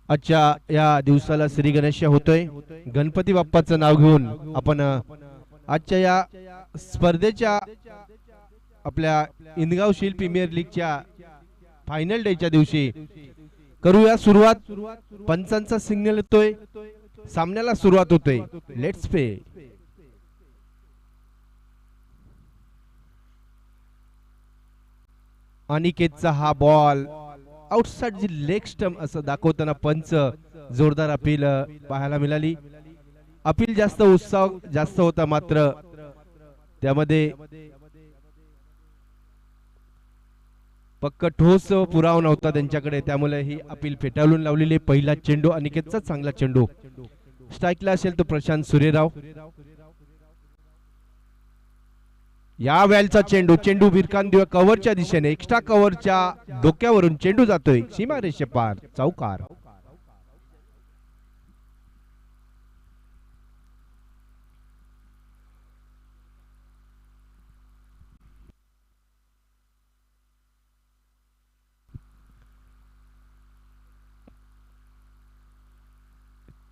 आजच्या या दिवसाला श्री गणेश होतोय. गणपती बाप्पाचं नाव घेऊन आपण आजच्या या स्पर्धेच्या आपल्या इंदगाव शील प्रीमियर लीगच्या फायनल डेच्या दिवशी करूया सुरुवात. पंचांचा सिग्नल येतोय, सामन्याला सुरुवात होतोय. Let's play. अनिकेतचा हा बॉल आउटसाइड जी लेग स्टंप असं दाखवताना पंच जोरदार अपील पाहायला मिळाली. अपील जास्त उत्साह जास्त होता, मात्र त्यामध्ये पक्क ठोस पुरावा नव्हता त्यांच्याकडे, त्यामुळे ही अपील फेटाळून लावलेली. पहिला चेंडू अनिकेतचा चांगला चेंडू स्ट्राईकला असेल तो प्रशांत सूर्यराव. या वेळचा चेंडू चेंडू भिरकांदिवा कव्हरच्या दिशेने एक्स्ट्रा कव्हरच्या डोक्यावरून चेंडू जातोय सीमारेषे पार, चौकार.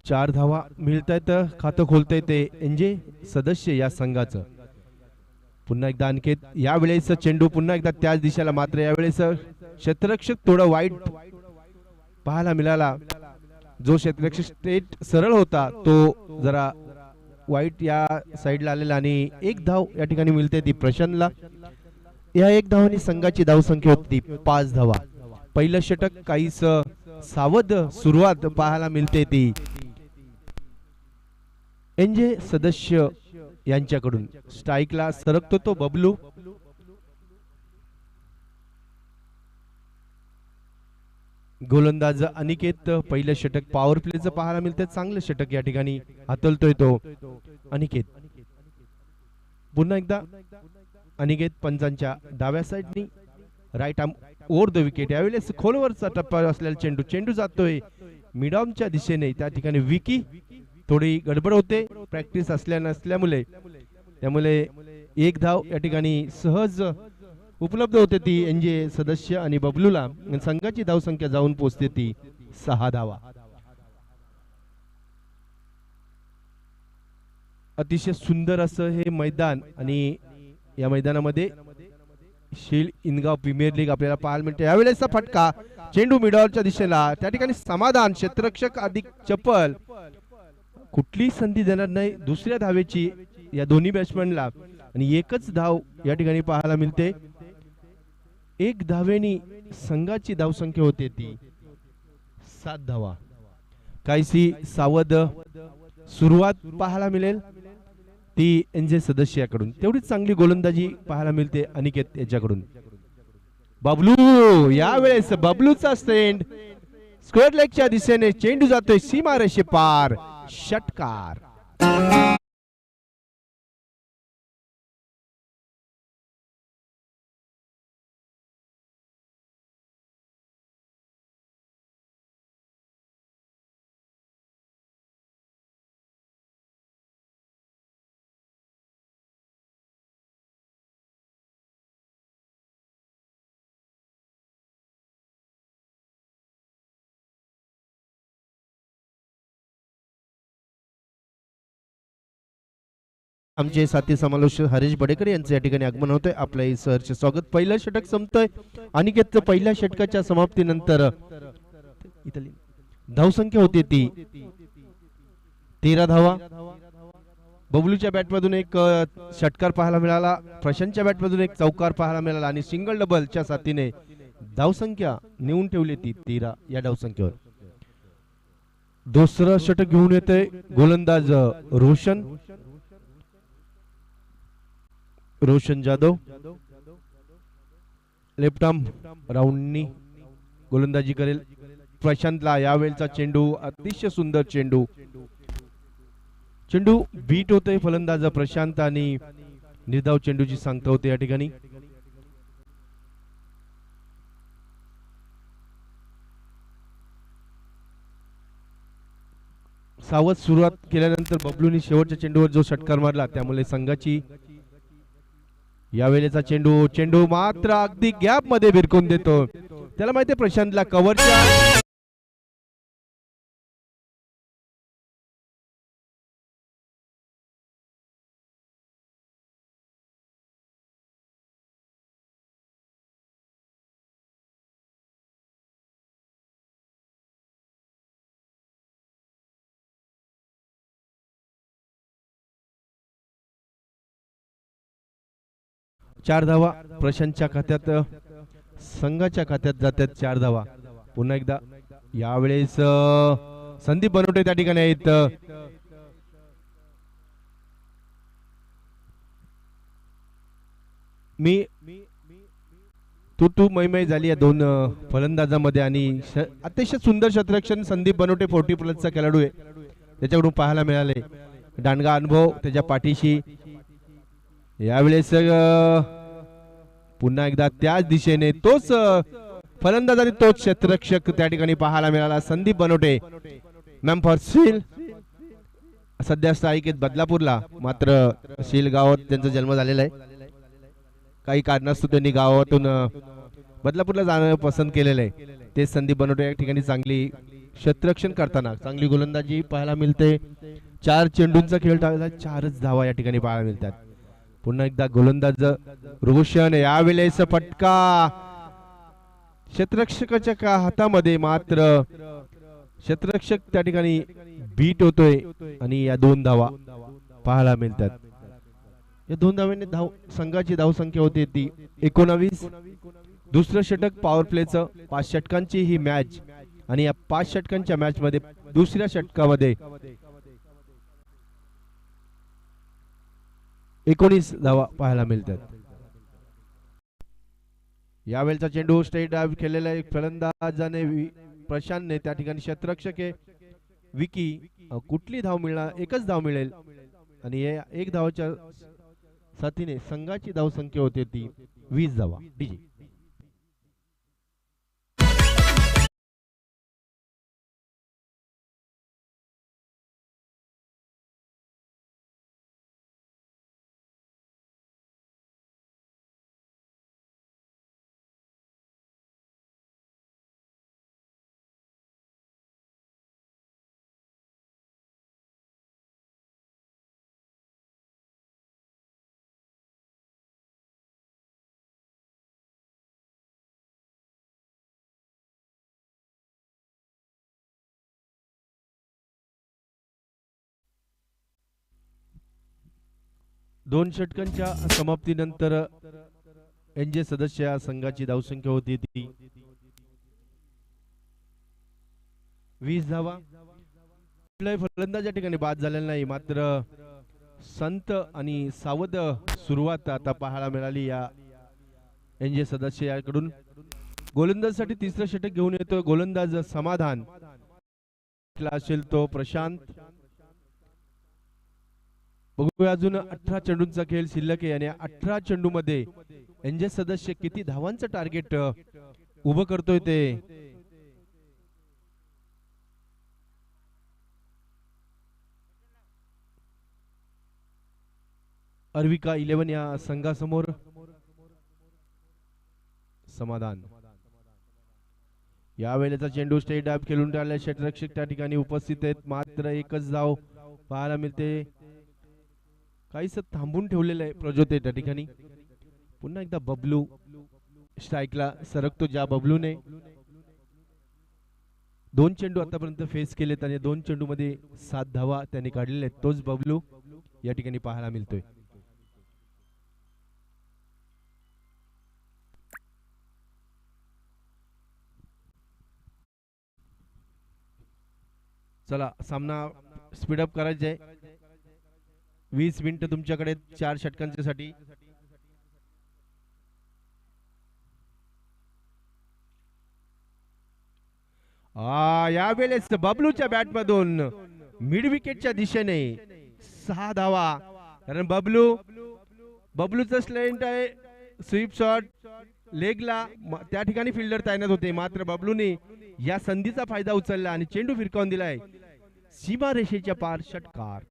चार धावा मिळतायत, खातं खोलता येते एनजे सदस्य या संघाचं. पुन्हा एकदा अनिकेत, यावेळेस चेंडू पुन्हा एकदा त्याच दिशेला, मात्र यावेळेस क्षेत्ररक्षक थोडं वाईट पाहायला मिळाला. जो क्षेत्ररक्षक स्ट्रेट सरळ होता तो जरा वाईट या साईडला आलेला आणि एक धाव या ठिकाणी मिळते ती प्रशांतला. या एक धावांनी संघाची धावसंख्या होती 5 धावा. पहिलं षटक काहीच सावध सुरुवात पाहायला मिळते ती एनजे सदस्य यांच्याकडून. स्ट्राईकला सरकतो तो बबलू. गोलंदाज अनिकेत. पहिलं षटक पॉवर प्लेचं पाहायला मिळते, चांगलं षटक या ठिकाणी हातलतोय तो अनिकेत. पुन्हा एकदा अनिकेत पंचांच्या डाव्या साईडनी right arm over the wicket. यावेळेस खोलवरचा टप्पा असलेला चेंडू चेंडू जातोय मिडॉमच्या दिशेने. त्या ठिकाणी विकी थोडी गडबड होते प्रॅक्टिस नसल्यामुळे, त्यामुळे एक धाव या ठिकाणी सहज उपलब्ध होते ती एनजे सदस्य आणि बबलूला. संघाची धावसंख्या जाऊन पोहोचते ती 6 धावा. अतिशय सुंदर असं हे मैदान आणि या मैदानामध्ये शील इंदगाव प्रीमियर लीग आपल्याला पाहायला मिळते. यावेळेसचा फटका चेंडू मिडॉलच्या दिशेला, त्या ठिकाणी समाधान क्षेत्ररक्षक अधिक चपल, कुठली संधी देणार नाही दुसऱ्या धावेची या दोन्ही बॅट्समॅनला आणि एकच धाव या ठिकाणी पाहायला मिळते. एक धावेनी संघाची धावसंख्या होते ती 7 धावा. काहीशी सावध सुरुवात पाहायला मिळेल ती एनजे सदस्याकडून. तेवढीच चांगली गोलंदाजी पाहायला मिळते अनिकेत याच्याकडून. बबलू, यावेळेस बबलूचा स्टेंड स्क्वेअर लेगच्या दिशेने चेंडू जातोय सीमारेषे पार, षटकार. आमचे साथी समालोचक हरीश बडेकर यांचे या ठिकाणी आगमन होते. आपलं सहर्ष स्वागत. पहिलं षटक संपतोय. अनिकेतचं पहिल्या षटकाच्या समाप्तीनंतर धावसंख्या होती ती 13 धावा. बबलूच्या बॅटमधून एक षटकार पाहायला मिळाला, प्रशांतच्या बॅटमधून एक चौकार पाहायला मिळाला आणि सिंगल डबलच्या साथीने धावसंख्या नेऊन ठेवली ती 13 या धावसंख्येवर. दुसरं षटक घेऊन येते गोलंदाज रोशन जाधव. लेफ्ट आर्म राऊंडनी गोलंदाजी करेल प्रशांतला. यावेळचा चेंडू अतिशय सुंदर चेंडू चेंडू बीट होते फलंदाज प्रशांत आणि निर्धाव चेंडूची सांगता होते या ठिकाणी. सावध सुरुवात केल्यानंतर बबलूनी शेवटच्या चेंडूवर जो षटकार मारला, त्यामुळे संघाची यावेळेचा चेंडू मात्र अगदी गॅप मध्ये भिरकून देतो. त्याला माहिती प्रशांतला कव्हरच्या चार धावा प्रशांतच्या खात्यात, संघाच्या खात्यात जातात 4 धावा. पुन्हा एकदा यावेळेस संदीप बनवटे त्या ठिकाणी आहेत. मी तू मैमय झाली या दोन फलंदाजामध्ये आणि अतिशय सुंदर क्षेत्ररक्षण संदीप बनवटे 40+ चा खेळाडू आहे, त्याच्याकडून पाहायला मिळाले. दांडगा अनुभव त्याच्या पाठीशी. यावेळेस पुन्हा एकदा त्याच दिशेने तोच फलंदाज आणि तोच क्षेत्ररक्षक त्या ठिकाणी पाहायला मिळाला, संदीप बनवटे. मॅम फॉर शील सध्या स्थायिक बदलापूरला, मात्र शील गावात त्यांचा जन्म झालेला आहे. काही कारणास्तव त्यांनी गावातून बदलापूरला जाणं पसंत केलेलं आहे. ते संदीप बनवटे या ठिकाणी चांगली क्षेत्ररक्षण करताना चांगली गोलंदाजी पाहायला मिळते. 4 चेंडूंचा खेळ टाळला, 4च धावा या ठिकाणी पाहायला मिळतात. पुन्हा एकदा गोलंदाज रोशन, यावेळेस फटका क्षेत्ररक्षकाच्या हातामध्ये, मात्र क्षेत्ररक्षक त्या ठिकाणी बीट होतोय आणि या 2 धावा पाहायला मिळतात. या 2 धावांनी संघाची धावसंख्या होती ती 19. दुसरं षटक पॉवर प्लेचं. 5 षटकांची ही मॅच आणि या 5 षटकांच्या मॅच मध्ये दुसऱ्या षटकामध्ये 19 धावा पाहायला मिळतात. यावेळचा चेंडू स्ट्रेट ड्राइव्ह केलेला आहे फलंदाजाने प्रशांतने, त्या ठिकाणी क्षेत्ररक्षक आहे विकी. कुठली धाव मिळणार? एकच धाव मिळेल आणि या 1 धावाच्या साथीने संघाची धावसंख्या होते ती 20 धावा. डीजे दोन षटकांच्या समाप्तीनंतर एनजे सदस्य संघाची धावसंख्या होती ती 20 धावा. फलंदाज या ठिकाणी बाद झालेला नाही, मात्र संत आणि सावध सुरुवात आता पाहायला मिळाली या एनजे सदस्य याकडून. गोलंदाजसाठी तिसरं षटक घेऊन येतो गोलंदाज समाधान, असेल तो प्रशांत. बघूया अजून 18 चेंडूंचा खेळ शिल्लक आहे आणि 18 चेंडू मध्ये एनजे सदस्य किती धावांचं टार्गेट उभं करतोय ते अर्विका 11 या संघासमोर. समाधान या वेळेचा चेंडू स्टेट ड्राइव्ह खेळून टाळला, क्षेत्ररक्षक त्या ठिकाणी उपस्थित आहेत, मात्र एकच धाव पाहायला मिळते. काहीच थांबून ठेवलेलं आहे प्रज्योत त्या ठिकाणी. पुन्हा एकदा बबलू स्ट्राईकला सरकतो, ज्या बबलूने 2 चेंडू आतापर्यंत फेस केलेत आणि 2 चेंडू मध्ये 7 धावा त्याने काढलेल्या आहेत, तोच बबलू या ठिकाणी पाहायला मिळतोय. चला सामना स्पीडअप करायचा आहे. 20 मिनिटं तुमच्याकडे 4 षटकांसाठी. यावेळेस बबलूच्या बॅट मधून मिड विकेटच्या दिशेने 6 धावा. कारण बबलूचं स्लेंट आहे, स्वीप शॉट लेगला, त्या ठिकाणी फिल्डर तैनात होते, मात्र बबलूने या संधीचा फायदा उचलला आणि चेंडू फिरकावून दिलाय सीमा रेषेच्या पार. षटकार.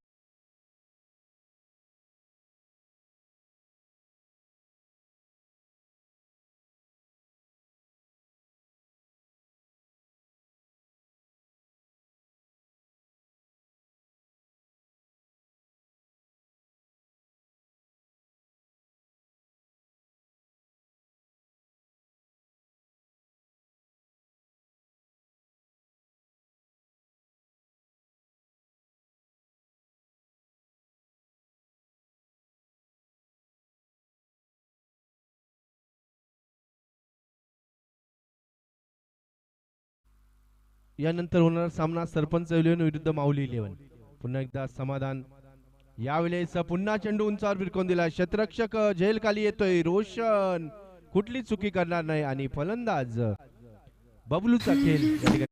यानंतर होणारा सामना सरपंच 11 विरुद्ध माऊली 11. पुन्हा एकदा समाधान. यावेळेस पुन्हा चेंडू उंचावर भिरकून दिला. क्षेत्ररक्षक झेल खाली येतोय. रोशन कुठली चुकी करणार नाही आणि फलंदाज बबलूचा खेळ या ठिकाणी.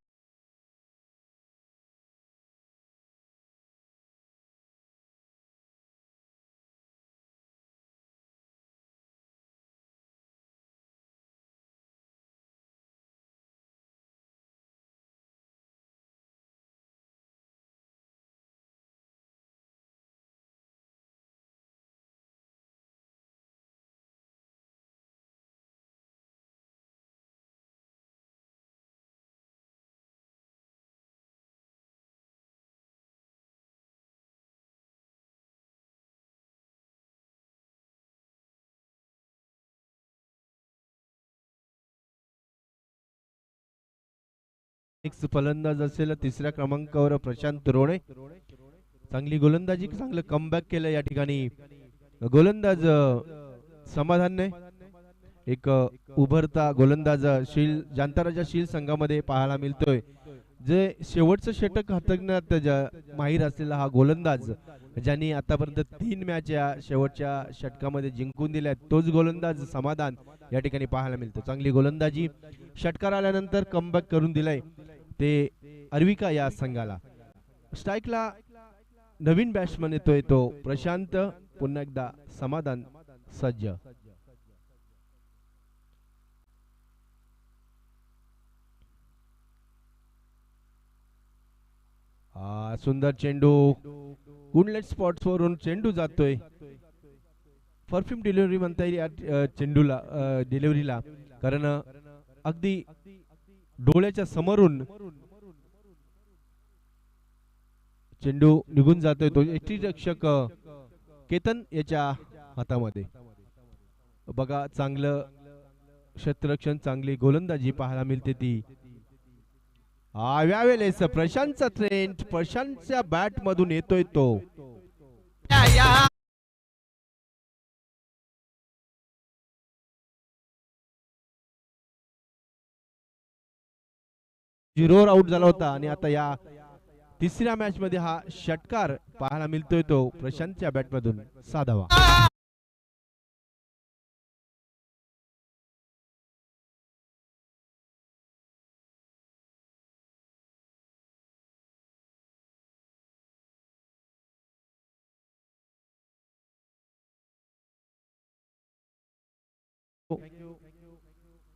फलंदाज असेल तिसऱ्या क्रमांकावर प्रशांत रोणे. चांगली गोलंदाजी, चांगलं कमबॅक केलं या ठिकाणी. गोलंदाज समाधानने एक उभरता गोलंदाज जांताराच्या शील संघामध्ये पाहायला मिळतोय. जे शेवटचं षटक हाताळण्यात माहीर असलेला हा गोलंदाज, ज्यांनी आतापर्यंत 3 मॅच या शेवटच्या षटकामध्ये जिंकून दिल्या, तोच गोलंदाज समाधान या ठिकाणी पाहायला मिळतो. चांगली गोलंदाजी, षटकार आल्यानंतर कमबॅक करून दिलाय ते अर्विका या संघाला. स्ट्राईकला नवीन बॅट्समन येतोय तो प्रशांत. पुन्हा एकदा समाधान सज्ज. सुंदर चेंडू, गुडलेट स्पॉट्स वरून चेंडू जातोय. परफ्यूम डिलिव्हरी म्हणता येईल या चेंडूला, डिलिव्हरीला, कारण अगदी डोळ्याच्या समोरून चेंडू निघून जातोय. तो यष्टीरक्षक केतन याच्या हातामध्ये. बघा, चांगलं क्षेत्ररक्षण, चांगली गोलंदाजी पाहायला मिळते ती. यावेळेस प्रशांतचा ट्रेंड प्रशांतच्या बॅट मधून येतोय तो. झिरोवर आउट झाला होता आणि आता या तिसऱ्या मॅच मध्ये हा षटकार पाहायला मिळतोय तो प्रशांतच्या बॅट मधून. 6 धावा.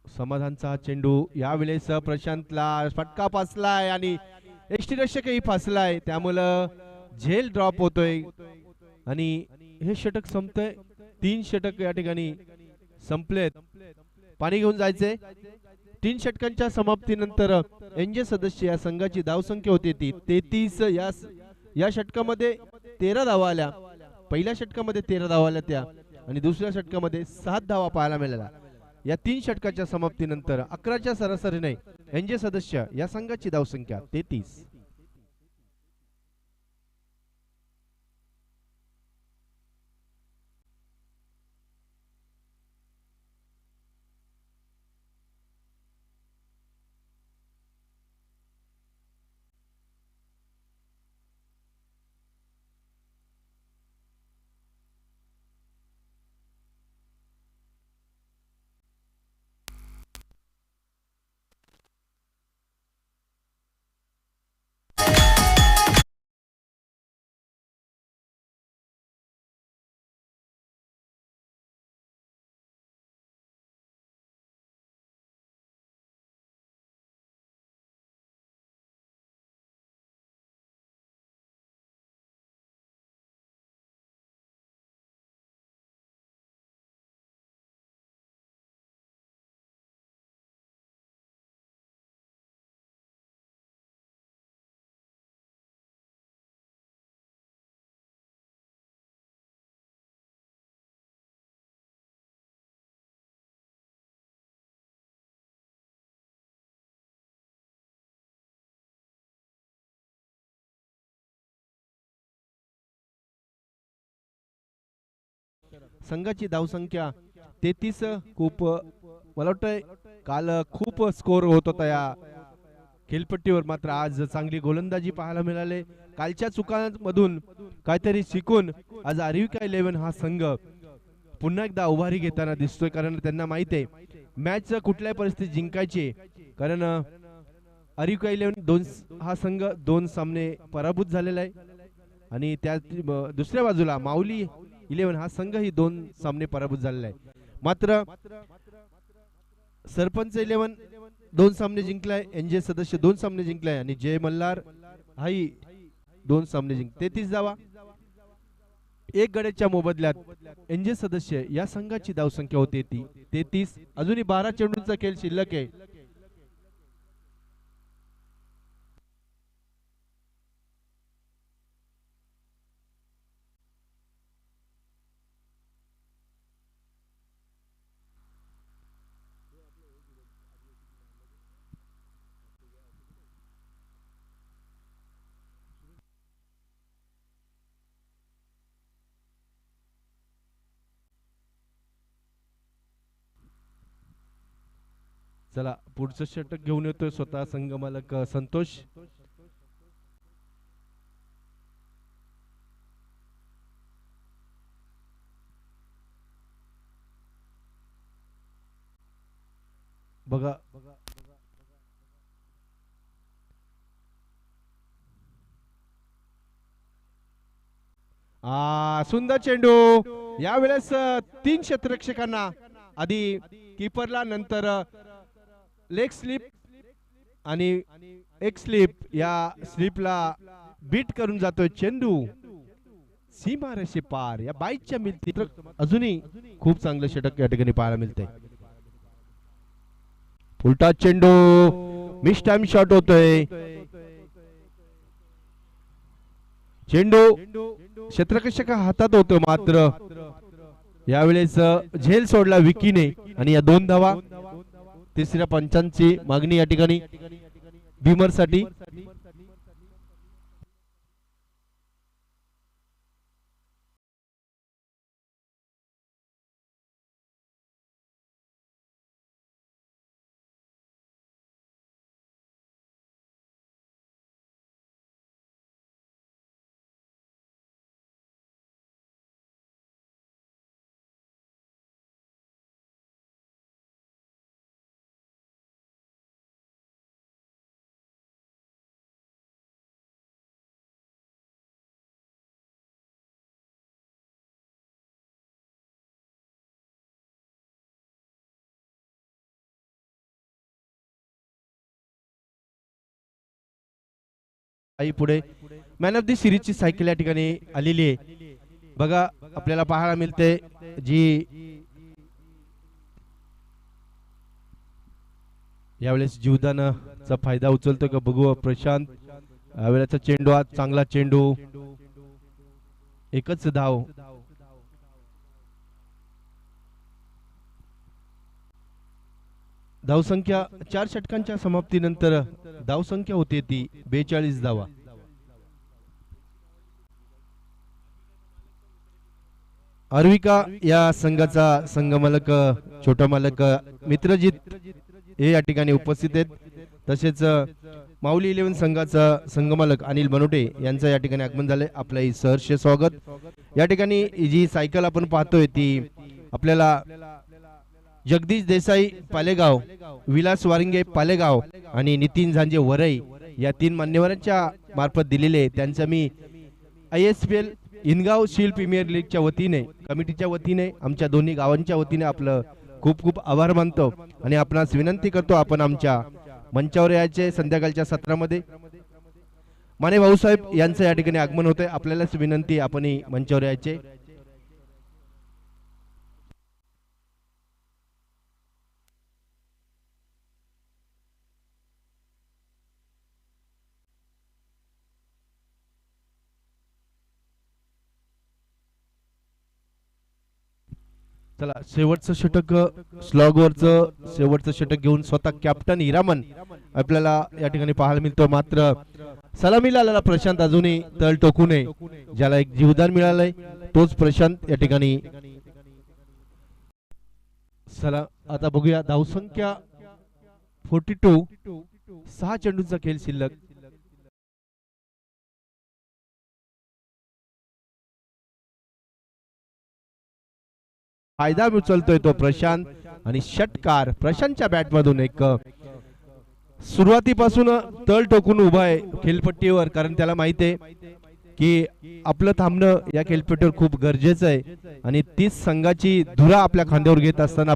समाधानचा चेंडू, यावेळेस प्रशांतला फटका फासलाय आणि यष्टीरक्षकही फासलाय, त्यामुळं झेल ड्रॉप होतोय आणि हे षटक संपतंय. 3 षटक या ठिकाणी संपलेत. पाणी घेऊन जायचे. 3 षटकांच्या समाप्तीनंतर एनजे सदस्य या संघाची धावसंख्या होती ती 33. या षटकामध्ये 13 धावा आल्या. पहिल्या षटकामध्ये 13 धावा आल्या त्या आणि दुसऱ्या षटकामध्ये 7 धावा पाहायला मिळाल्या. या 3 षटकाच्या समाप्तीनंतर 11च्या सरासरीने एनजे सदस्य या संघाची धावसंख्या 33. संघाची धावसंख्या 33. खूप मला वाटतंय काल खूप स्कोर होत होता या खेळपट्टीवर मात्र आज चांगली गोलंदाजी पाहायला मिळाले. कालच्या चुकांमधून काहीतरी शिकून आज आर्विका 11 हा संघ पुन्हा एकदा उभारी घेताना दिसतोय, कारण त्यांना माहिती आहे मॅच कुठल्याही परिस्थितीत जिंकायची, कारण आर्विका 11 हा संघ 2 सामने पराभूत झालेला आहे आणि त्या दुसऱ्या बाजूला माऊली 11 हा संघ ही 2 सामने पराभूत झालेला आहे. मात्र सरपंच 11 2 सामने जिंकलाय, एनजे सदस्य 2 सामने जिंकलाय आणि जय मल्हार हाही 2 सामने जिंक 33 धावा. एक गड्याच्या मोबदल्यात एनजे सदस्य या संघाची धावसंख्या होती ती 33. अजूनही 12 चेंडूंचा खेळ शिल्लक आहे. चला पुढचं षटक घेऊन येतोय स्वतः संघ मालक संतोष. बघा सुंदर चेंडू. यावेळेस 3 क्षेत्ररक्षकांना, आधी कीपरला, नंतर लेग स्लिप आणि एक स्लिप, या स्लिपला बीट करून जातोय चेंडू सीमारेषे पार. या बाईकच्या मिळते अजूनही खूप चांगलं षटक या ठिकाणी पाहायला मिळते. उलटा चेंडू मिस टाइम शॉट होतोय. चेंडू क्षेत्ररक्षक हातात होतो, मात्र यावेळेस झेल सोडला विकीने आणि या 2 धावा. तिसऱ्या पंचांची मागणी या ठिकाणी भीमर साठी. पुढे मॅन ऑफ द सिरीज ची सायकल या ठिकाणी आलेली आहे. बघा आपल्याला पाहायला मिळते जी यावेळेस जीवदानाचा फायदा उचलतो का बघू. प्रशांत यावेळेचा चेंडू, आज चांगला चेंडू, एकच धाव. धावसंख्या 4 षटकांच्या समाप्तीनंतर धावसंख्या होती ती 42 धावा. आर्विका या संघाचा संघ मालक, छोटा मालक मित्रजित हे या ठिकाणी उपस्थित आहेत. तसेच माऊली 11 संघाचा संघ मालक अनिल बनोटे यांचं या ठिकाणी आगमन झाले. आपलं सहर्ष स्वागत. या ठिकाणी जी सायकल आपण पाहतोय ती आपल्याला जगदीश देसाई पालेगाव, विलास वारिंगे पालेगाव आणि नितीन झांजे वरई या 3 मान्यवरांच्या मार्फत दिलेले. त्यांचं मी ISPL इनगाव शील प्रीमियर लीगच्या वतीने, कमिटीच्या वतीने, आमच्या दोन्ही गावांच्या वतीने आपलं खूप खूप आभार मानतो आणि आपणास विनंती करतो आपण आमच्या मंचावर यायचे. संध्याकाळच्या सत्रामध्ये माने भाऊसाहेब यांचं या ठिकाणी आगमन होतंय. आपल्यालाच विनंती, आपण मंचावर यायचे. चला शेवटचं षटक, स्लॉगवरचं शेवटचं षटक घेऊन स्वतः कॅप्टन हिरामन आपल्याला या ठिकाणी पाहायला मिळतो. मात्र सलामीला आलेला प्रशांत अजूनही तळ टोकू नये. ज्याला एक जीवदान मिळालंय तोच प्रशांत या ठिकाणी. चला आता बघूया धावसंख्या 42 6 चेंडूंचा खेळ शिल्लक. फायदा उचलतोय तो प्रशांत आणि षटकार प्रशांतच्या बॅट मधून. एक सुरुवातीपासून तळ टोकून उभा आहे खेळपट्टीवर, कारण त्याला माहिती आहे की आपलं थांबणं या खेळपट्टीवर खूप गरजेचं आहे. आणि तीच संघाची धुरा आपल्या खांद्यावर घेत असताना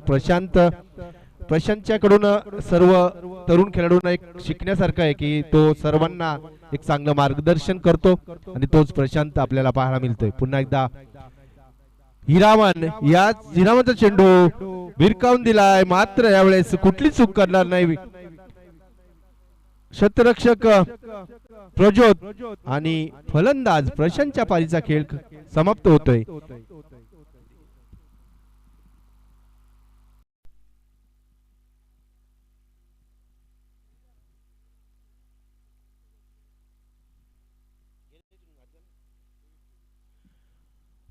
प्रशांतच्या कडून सर्व तरुण खेळाडूंना एक शिकण्यासारखं आहे की तो सर्वांना एक चांगलं मार्गदर्शन करतो आणि तोच प्रशांत आपल्याला पाहायला मिळतोय. पुन्हा एकदा हिरामन, या हिरामनचा चेंडू भिरकावून दिलाय, मात्र यावेळेस कुठली चूक करणार नाही क्षेत्ररक्षक प्रज्योत आणि फलंदाज प्रशांतच्या पारीचा खेळ समाप्त होतोय.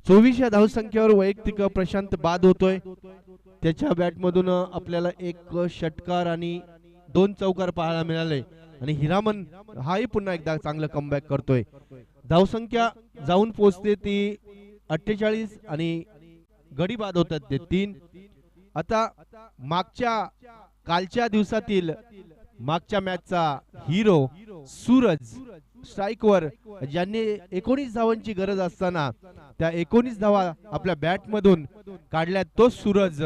चोवीसच्या धावसंख्येवर वैयक्तिक प्रशांत बाद होतोय. त्याच्या बॅट मधून आपल्याला एक षटकार आणि 2 चौकार पाहायला मिळाले आणि हिरामन हाही पुन्हा एकदा चांगलं कमबॅक करतोय. धावसंख्या जाऊन पोहोचते ती 48 आणि गडी बाद होतात ते 3. आता कालच्या दिवसातील मागच्या मॅचचा हिरो सूरज स्ट्राईकवर, ज्यांनी 19 धावांची गरज असताना त्या 19 धावा आपल्या बॅट मधून काढल्या, तो सूरज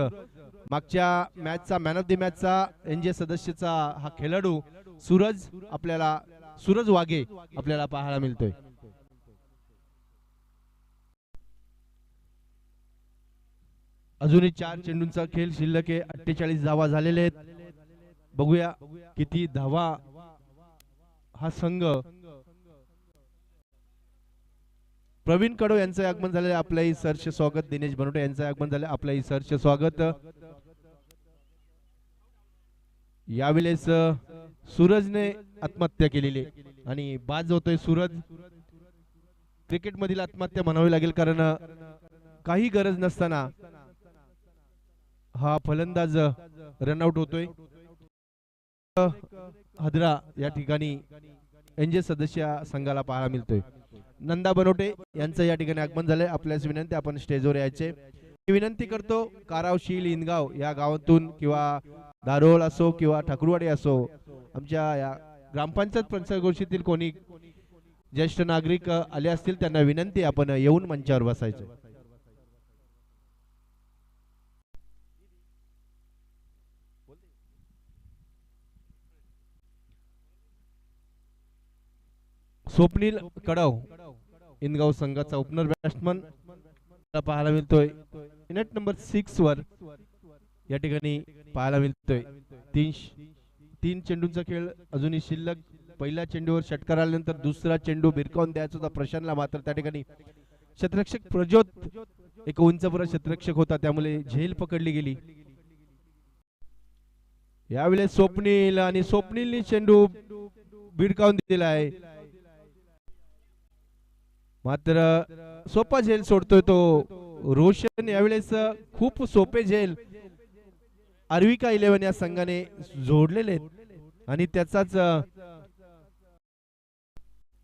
मागच्या मॅचचा मॅन ऑफ द मॅचचा एनजे सदस्याचा हा खेळाडू सूरज वाघे आपल्याला पाहायला मिळतोय. अजूनही 4 चेंडूंचा खेळ शिल्लक आहे. 48 धावा झालेले आहेत. बघूया किती धावा हा संघ. प्रवीण कडो यांचं आगमन झाले, आपलंही सहर्ष स्वागत. दिनेश बनोटे यांचं आगमन झाले, आपलंही सहर्ष स्वागत. यावेळेस सूरजने आत्महत्या केलेली आणि बाद होतोय सूरज. क्रिकेट मधील आत्महत्या म्हणावी लागेल, कारण काही गरज नसताना हा फलंदाज रनआउट होतोय. हदरा या ठिकाणी एनजे सदस्य संघाला पाहायला मिळतोय. नंदा बनोटे यांचं या ठिकाणी आगमन झालंय, आपल्यास विनंती आपण स्टेजवर यायचे. मी विनंती करतो काराव शील इनगाव या गावातून किंवा दारोळ असो किंवा ठाकूरवाडी असो, आमच्या या ग्रामपंचायत पंचगोष्ठीतील कोणी ज्येष्ठ नागरिक आले असतील त्यांना विनंती आपण येऊन मंचावर बसायचं. स्वप्नील कडव इनगाव संघाचा ओपनर बॅट्समन पाहायला मिळतोय. नेट नंबर 6 वर या ठिकाणी पाहायला मिळतोय. 3 चेंडूंचा खेळ अजूनही शिल्लक. पहिल्या चेंडूवर षटकार आल्यानंतर दुसरा चेंडू भिरकावून द्यायचा होता प्रशांतला, मात्र त्या ठिकाणी क्षेत्ररक्षक प्रज्योत एक उंचपुरा क्षेत्ररक्षक होता, त्यामुळे झेल पकडली गेली. यावेळेस स्वप्नीलने चेंडू भिरकावून दिला आहे, मात्र सोपा झेल सोडतोय तो रोशन. यावेळेस खूप सोपे झेल आर्विका 11 या संघाने जोडलेले आणि त्याचाच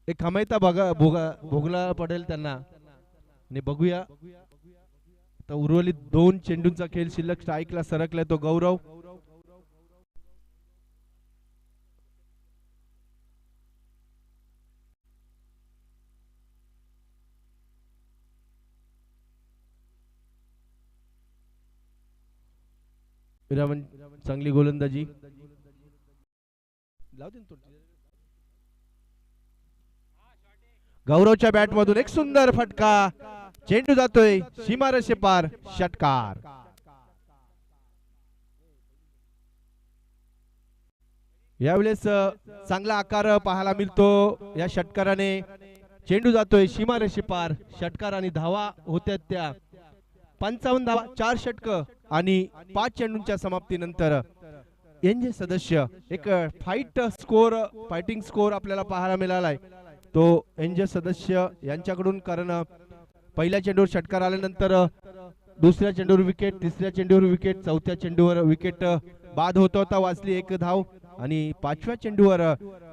एक खमायता भोगला पडेल त्यांना. आणि बघूया तर उर्वरित 2 चेंडूंचा खेळ शिल्लक. स्ट्राईकला सरकलाय तो गौरव. चांगली गोलंदाजी. गौरवच्या बॅट मधून एक सुंदर फटका, चेंडू जातोय सीमारेषे पार, षटकार. यावेळेस चांगला आकार पाहायला मिळतो या षटकाराने. चेंडू जातोय सीमारेषे पार, षटकार आणि धावा होत्या त्या 55 धावा, 4 षटक आणि 5 चेंडूंच्या समाप्तीनंतर एनजे सदस्य एक फायटिंग स्कोर आपल्याला पाहायला मिळालाय तो एनजे सदस्य यांच्याकडून. कारण पहिल्या चेंडूवर षटकार आल्यानंतर दुसऱ्या चेंडूवर विकेट, तिसऱ्या चेंडूवर विकेट, चौथ्या चेंडूवर विकेट बाद होता, वाचली 1 धाव. आणि 5व्या चेंडूवर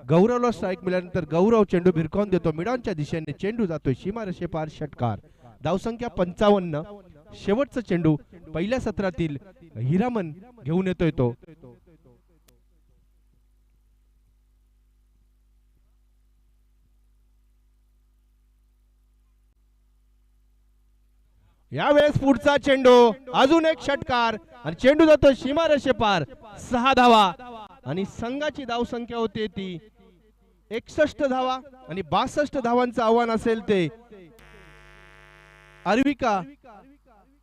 गौरवला स्ट्राईक मिळाल्यानंतर गौरव चेंडू भिरकावून देतो मिडॉनच्या दिशेने. चेंडू जातोय सीमारेषेपार, षटकार. धावसंख्या 55. शेवटचा चेंडू पहिल्या सत्रातील हिरामन घेऊन येतोय तो. यावेळेस पुढचा चेंडू, अजून एक षटकार आणि चेंडू जातो सीमारेषेपार. 6 धावा आणि संघाची धावसंख्या होते ती 61 धावा आणि 62 धावांचं आव्हान असेल ते अर्विका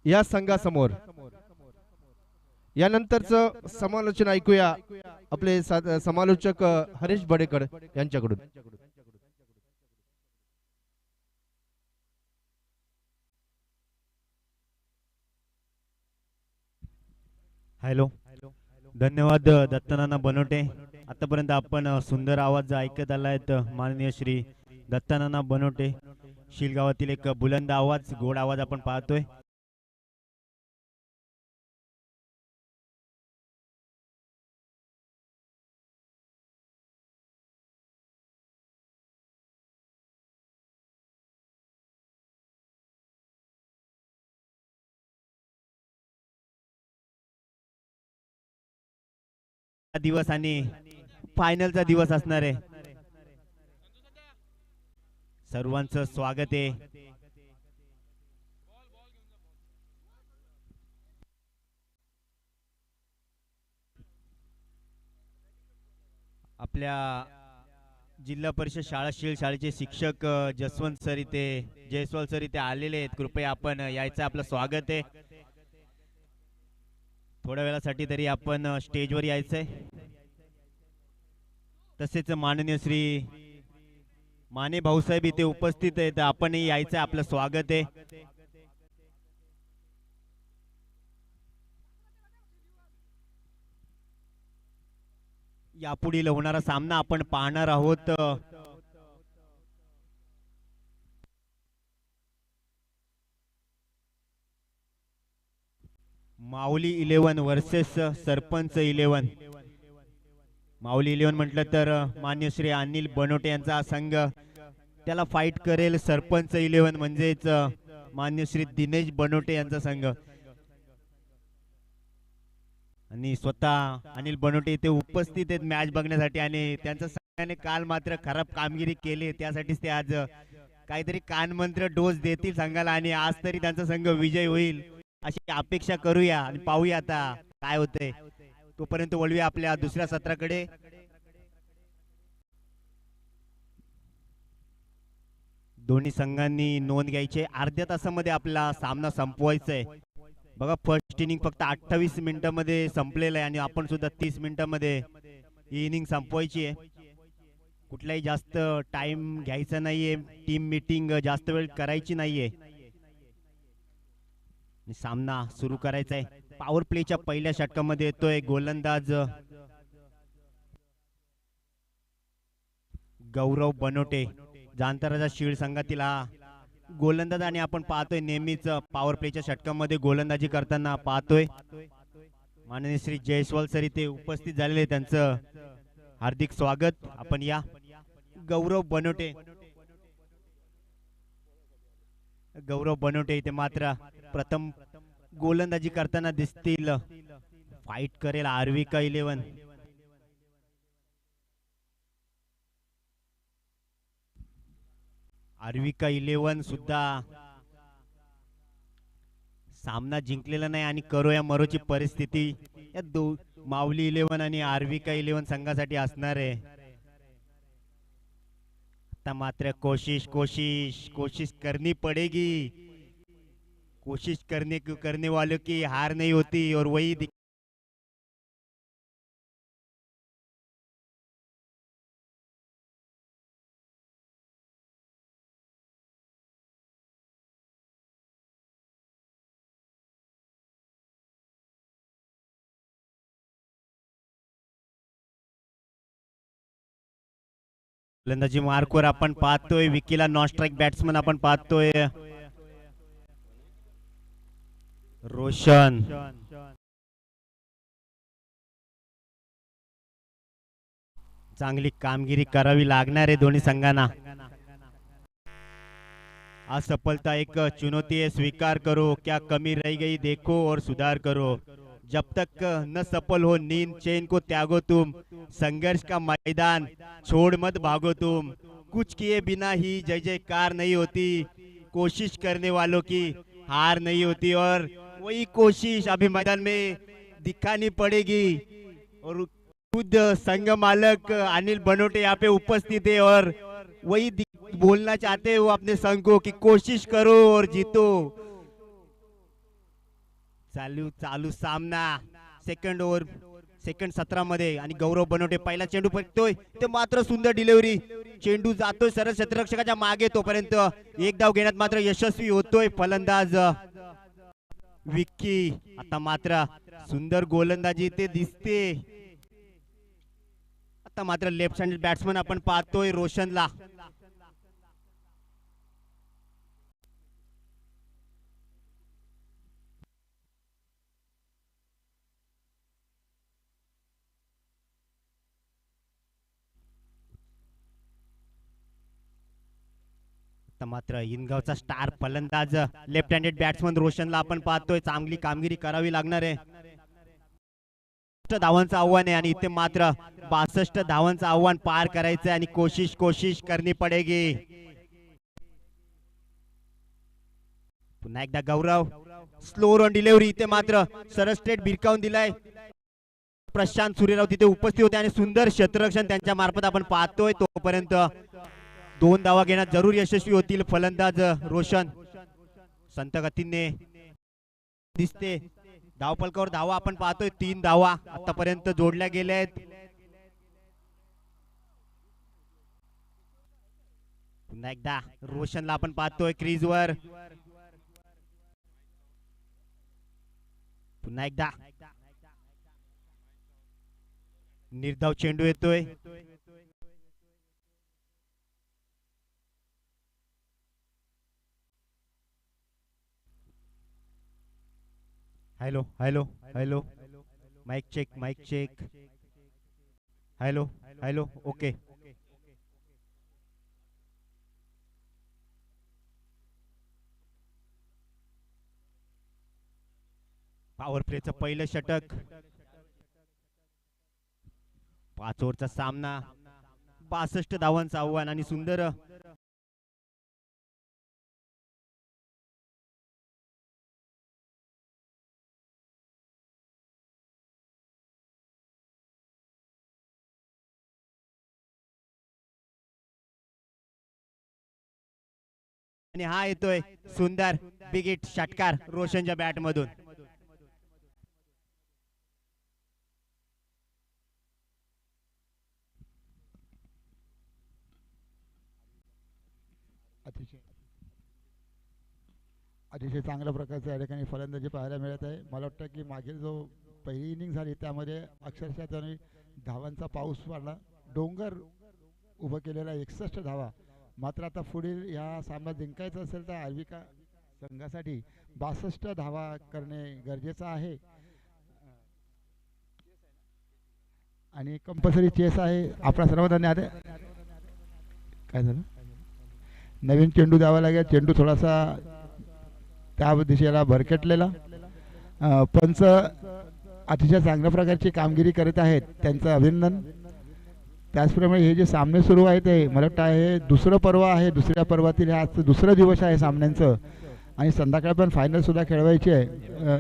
या संघासमोर. यानंतरचं समालोचन ऐकूया आपले समालोचक हरेश बडेकर यांच्याकडून. हॅलो, धन्यवाद दत्तनाना बनोटे. आतापर्यंत आपण सुंदर आवाज ऐकत आलायत माननीय श्री दत्तनाना बनोटे. शिलगावातील एक बुलंद आवाज, गोड आवाज आपण पाहतोय. दिवस आणि फायनलचा दिवस असणार आहे. सर्वांचं स्वागत आहे. आपल्या जिल्हा परिषद शाळा शीळ शाळेचे शिक्षक जसवंत सर इथे, जयस्वाल सर इथे आलेले आहेत. कृपया आपण यायचं, आपलं स्वागत आहे. थोड्या वेळासाठी तरी आपण स्टेजवर यायचंय. तसेच माननीय श्री माने भाऊसाहेब इथे उपस्थित आहेत, आपणही यायचं, आपलं स्वागत आहे. यापुढील होणारा सामना आपण पाहणार आहोत. माऊली 11 वर्सेस सरपंच 11. माऊली 11 म्हटलं तर मान्य श्री अनिल बनोटे यांचा संघ त्याला फाईट करेल. सरपंच 11 म्हणजेच मान्य श्री दिनेश बनोटे यांचा संघ. आणि स्वतः अनिल बनोटे इथे उपस्थित आहेत मॅच बघण्यासाठी आणि त्यांच्या संघाने काल मात्र खराब कामगिरी केली, त्यासाठीच ते आज काहीतरी कानमंत्र डोस देतील संघाला आणि आज तरी त्यांचा संघ विजय होईल अशी अपेक्षा करूया आणि पाहूया आता काय होतंय. तोपर्यंत वळूया आपल्या दुसऱ्या सत्राकडे. दोन्ही संघांनी नोंद घ्यायची. अर्ध्या तासामध्ये आपला सामना संपवायचा आहे. बघा, फर्स्ट इनिंग फक्त 28 मिनिटांमध्ये संपलेलं आहे आणि आपण सुद्धा 30 मिनिटांमध्ये ही इनिंग संपवायची आहे. कुठलाही जास्त टाइम घ्यायचा नाहीये. टीम मीटिंग जास्त वेळ करायची नाहीये. सामना सुरू करायचा आहे. पॉवर प्लेच्या पहिल्या षटकामध्ये येतोय गोलंदाज गौरव बनोटे. जांताराचा शीळ संघातील हा गोलंदाज आणि आपण पाहतोय नेहमीच पॉवर प्लेच्या षटकामध्ये गोलंदाजी करताना पाहतोय. माननीय श्री जयस्वाल सर इथे उपस्थित झालेले, त्यांचं हार्दिक स्वागत. आपण या. गौरव बनोटे, गौरव बनोटे इथे मात्र प्रथम गोलंदाजी करताना दिसतील. फाईट करेल आर्विका 11. आर्विका 11 सुद्धा सामना जिंकलेला नाही आणि करो या मरोची परिस्थिती या माऊली 11 आणि आर्विका 11 संघासाठी असणार आहे. आता मात्र कोशिश कोशिश कोशिश करनी पड़ेगी. कोशिश करने वालों की हार नहीं होती और वही गोलंदाजी मार्कवर आपण पाहतोय विकीला नॉन स्ट्राइक बॅट्समन आपण पाहतोय रोशन. चांगली कामगिरी करावी लागणार आहे दोन्ही संघांना. असफलता एक चुनौती है, स्वीकार करो. क्या कमी रह गई देखो और सुधार करो. जब तक न सफल हो नींद चैन को त्यागो तुम. संघर्ष का मैदान छोड़ मत भागो तुम. कुछ किए बिना ही जय जयकार नहीं होती. कोशिश करने वालों की हार नहीं होती. और वही कोशिश अभी मैदान में दिखानी पड़ेगी. और खुद संघ मालक अनिल बनोटे यहाँ पे उपस्थित है और वही बोलना चाहते हैं वो अपने संघ को कि कोशिश करो और जीतो. चालू चालू सामना सेकंड ओव्हर सेकंड 17 मध्ये आणि गौरव बनवटे पहिला चेंडू फेकतोय ते मात्र सुंदर डिलिव्हरी. चेंडू जातोय सरळ क्षेत्ररक्षकाच्या मागे, तोपर्यंत एक धाव घेण्यात मात्र यशस्वी होतोय फलंदाज विक्की. आता मात्र सुंदर गोलंदाजी ते दिसते. आता मात्र लेफ्ट हँडेड बॅट्समन आपण पाहतोय रोशनला. मात्र इनगावचा स्टार फलंदाज लेफ्ट हँडेड बॅट्समन रोशनला आपण पाहतोय. चांगली कामगिरी करावी लागणार आहे. धावांचं आव्हान आहे आणि इथे मात्र 62 धावांचं आव्हान पार करायचं आणि कोशिश करनी पडेगी. पुन्हा एकदा गौरव स्लो रन डिलिव्हरी. इथे मात्र सरळ स्ट्रेट भिरकावून दिलाय. प्रशांत सूर्यराव तिथे उपस्थित होते आणि सुंदर क्षेत्ररक्षण त्यांच्या मार्फत आपण पाहतोय. तोपर्यंत 2 धावा घेण्यात जरूर यशस्वी होतील फलंदाज रोशन. संत गतीने दिसते. धावफलकावर धावा आपण पाहतोय 3 धावा आतापर्यंत जोडल्या गेल्या आहेत. पुन्हा एकदा रोशनला आपण पाहतोय क्रीजवर. पुन्हा एकदा निर्धाव चेंडू येतोय. Hello hello hello mic check. Hello hello okay. Power प्लेचं पहिलं षटक. 5 ओव्हरचा सामना. 62 धावांचं आव्हान आणि सुंदर आणि हा येतोय सुंदर बिग हिट षटकार रोशनच्या बॅट मधून. अतिशय चांगल्या प्रकारचं या ठिकाणी फलंदाजी पाहायला मिळत आहे. मला वाटतं की मागील जो पहिली इनिंग झाली त्यामध्ये अक्षरशः त्याने धावांचा पाऊस पडला. डोंगर उभं केलेला 61 धावा. मात्र आता पुढील या सामना जिंकायचा असेल तर आर्विका संघासाठी 62 धावा करणे गरजेचं आहे आणि कंपल्सरी चेस आहे. आपल्या सर्वांना काय झालं, नवीन चेंडू द्यावा लागेल. चेंडू थोडासा त्या दिशेला भरकटलेला. पंच अतिशय चांगल्या प्रकारची कामगिरी करत आहेत, त्यांचं अभिनंदन. त्याचप्रमाणे हे जे सामने सुरू आहेत ते मला वाटतं हे दुसरं पर्व आहे. दुसऱ्या पर्वातील आज दुसरा दिवस आहे सामन्यांचं आणि संध्याकाळी पण फायनल सुद्धा खेळवायची आहे.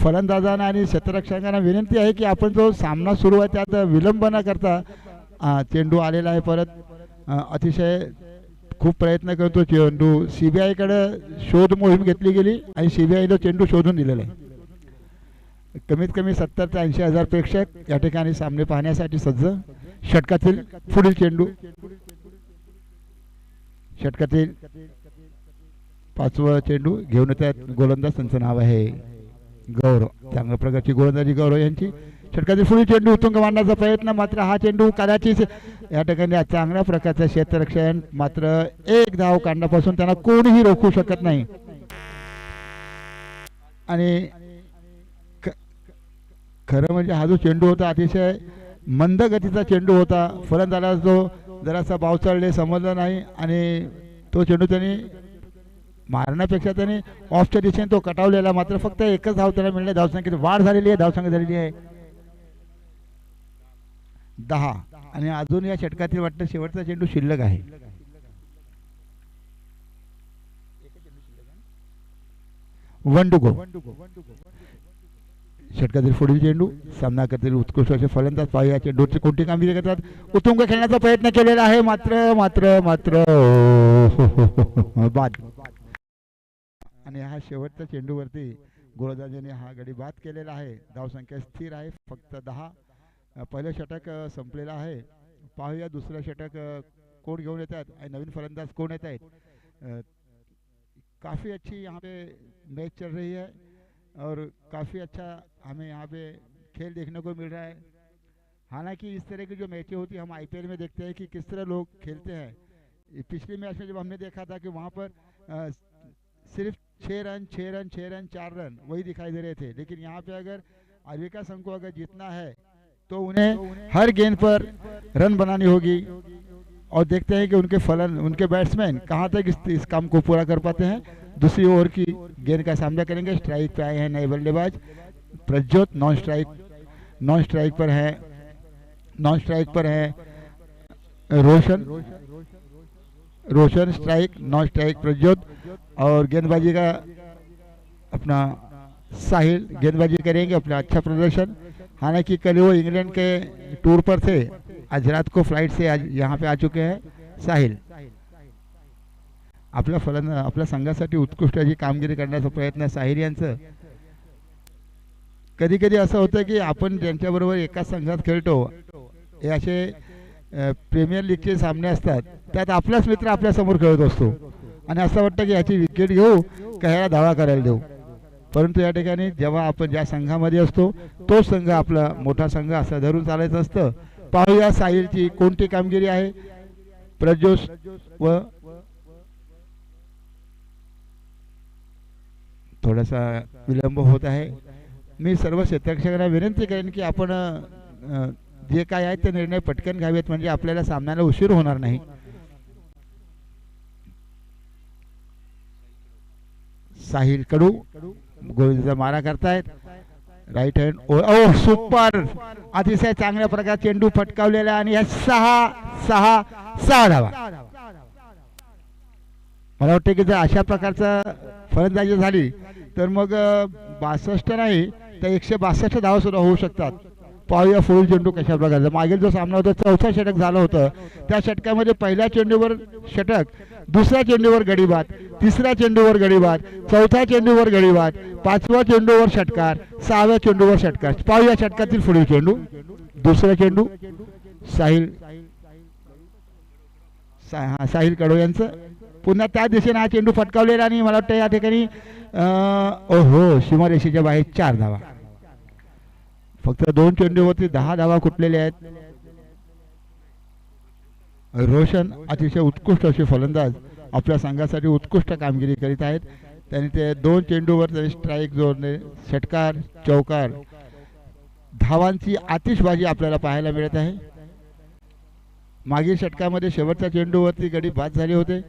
फलंदाजांना आणि क्षेत्ररक्षकांना विनंती आहे की आपण जो सामना सुरू आहे त्यात विलंब न करता चेंडू आलेला आहे परत. अतिशय खूप प्रयत्न करतो चेंडू. CBI कडे शोध मोहीम घेतली गेली आणि CBI ने चेंडू शोधून दिलेला आहे. कमीत कमी 70 ते 80 हजार प्रेक्षक या ठिकाणी सामने पाहण्यासाठी सज्ज. षटकातील पुढील चेंडू. षटकातील 5वा चेंडू घेऊन येतात गोलंदाज. त्यांचं नाव आहे गौरव. चांगल्या प्रकारची गोलंदाजी गौरव यांची. षटकातील पुढील चेंडू उत्तुंग मांडण्याचा प्रयत्न. मात्र हा चेंडू कदाचित या ठिकाणी चांगल्या प्रकारचं क्षेत्ररक्षण. मात्र एक धाव काढण्यापासून त्यांना कोणीही रोखू शकत नाही. आणि खरं म्हणजे हा जो चेंडू होता अतिशय मंद गतीचा चेंडू होता. फलंदाजाला तो जरासा बावचळले समजलं नाही आणि तो चेंडू त्यांनी मारण्यापेक्षा त्यांनी ऑफच्या दिशेने तो कटावलेला. मात्र फक्त एकच धाव त्याला मिळणे. धावसंख्येत वाढ झालेली आहे. धावसंख्या झालेली आहे 10 आणि अजून या षटकातील वाटतं शेवटचा चेंडू शिल्लक आहे. One to go. षटकातील पुढील चेंडू. सामना करतील उत्कृष्ट असे फलंदाज. पाहूया चेंडूची कोणती कामगिरी करतात. उत्तुंग खेळण्याचा प्रयत्न केलेला आहे. मात्र मात्र मात्र बाद. आणि हा शेवटच्या चेंडूवरती गोलंदाजाने हा गडी बाद केलेला आहे. धावसंख्या स्थिर आहे फक्त 10. पहिलं षटक संपलेलं आहे. पाहूया दुसरं षटक कोण घेऊन येतात आणि नवीन फलंदाज कोण येत आहेत. काफ़ी अच्छी यहाँ पे मैच चल रही है और काफ़ी अच्छा हमें यहाँ पे खेल देखने को मिल रहा है. हालांकि इस तरह की जो मैचें होती है हम आईपीएल में देखते हैं कि किस तरह लोग खेलते हैं. पिछले मैच में जब हमने देखा था कि वहाँ पर सिर्फ 6 रन 6 रन 6 रन 4 रन वही दिखाई दे रहे थे. लेकिन यहाँ पे अगर अविका संघ को अगर जीतना है तो उन्हें हर गेंद पर रन बनानी होगी. और देखते हैं कि उनके बैट्समैन कहाँ तक इस काम को पूरा कर पाते हैं. दूसरी ओवर की गेंद का सामना करेंगे. स्ट्राइक पे आए हैं नए बल्लेबाज प्रज्योत. नॉन स्ट्राइक पर है Roshan strike. Non strike Prajyot. और गेंदबाजी का अपना साहिल गेंदबाजी करेंगे. अपना अच्छा प्रदर्शन. हालांकि कल वो इंग्लैंड के टूर पर थे. आज रात को फ्लाइट से आज यहाँ पे आ चुके हैं साहिल. आपल्या संघासाठी उत्कृष्ट अशी कामगिरी करण्याचा प्रयत्न साहिल यांचं. कधी कधी असं होतं की आपण ज्यांच्याबरोबर एकाच संघात खेळतो हे असे प्रीमियर लीगचे सामने असतात. त्यात आपलाच मित्र आपल्यासमोर खेळत असतो आणि असं वाटतं की याची विकेट घेऊ का ह्याला धावा करायला देऊ. परंतु या ठिकाणी जेव्हा आपण ज्या संघामध्ये असतो तोच संघ आपला मोठा संघ असं धरून चालायचं असतं. पाहूया साहिलची कोणती कामगिरी आहे. प्रज्योत व थोडासा विलंब होत आहे. मी सर्व क्षेत्ररक्षकांना विनंती करेन की आपण जे काय आहे ते निर्णय पटकन घ्यावेत म्हणजे आपल्याला सामन्याला उशीर होणार नाही. साहिल कडू गोलंदाजीचा मारा करतायत. Right hand. Oh super. अतिशय चांगल्या प्रकारे चेंडू फटकावलेला आणि या 6 धावा. मला वाटतं की जर अशा प्रकारचा फलंदाजी झाली तर मग 62 नाही तर 162 धावा सुद्धा होऊ शकतात. पाहूया फुल चेंडू कशा प्रकारचा. मागील जो सामना होता चौथा षटक झालं होतं. त्या षटकामध्ये पहिल्या चेंडूवर षटक, दुसऱ्या चेंडूवर गडीबाद, तिसऱ्या चेंडूवर गडीबाद, चौथ्या चेंडूवर गडीबाद, पाचव्या चेंडूवर षटकार, 6व्या चेंडूवर षटकार. पाहूया षटकातील पुढील चेंडू. दुसरा चेंडू साहिल कडो यांचं. पुन्हा त्या दिशेने हा चेंडू फटकावलेला आणि मला वाटतं या ठिकाणी सीमारेषेच्या बाहेर 4 धावा. फक्त 2 चेंडूवरती 10 धावा कुठलेल्या आहेत. रोशन अतिशय उत्कृष्ट असे फलंदाज आपल्या संघासाठी उत्कृष्ट कामगिरी करीत आहेत. त्यांनी ते 2 चेंडूवर त्यांनी स्ट्राईक जोडणे, षटकार, चौकार, धावांची आतिषबाजी आपल्याला पाहायला मिळत आहे. मागील षटकामध्ये शेवटच्या चेंडूवरती गडी बाद झाले होते,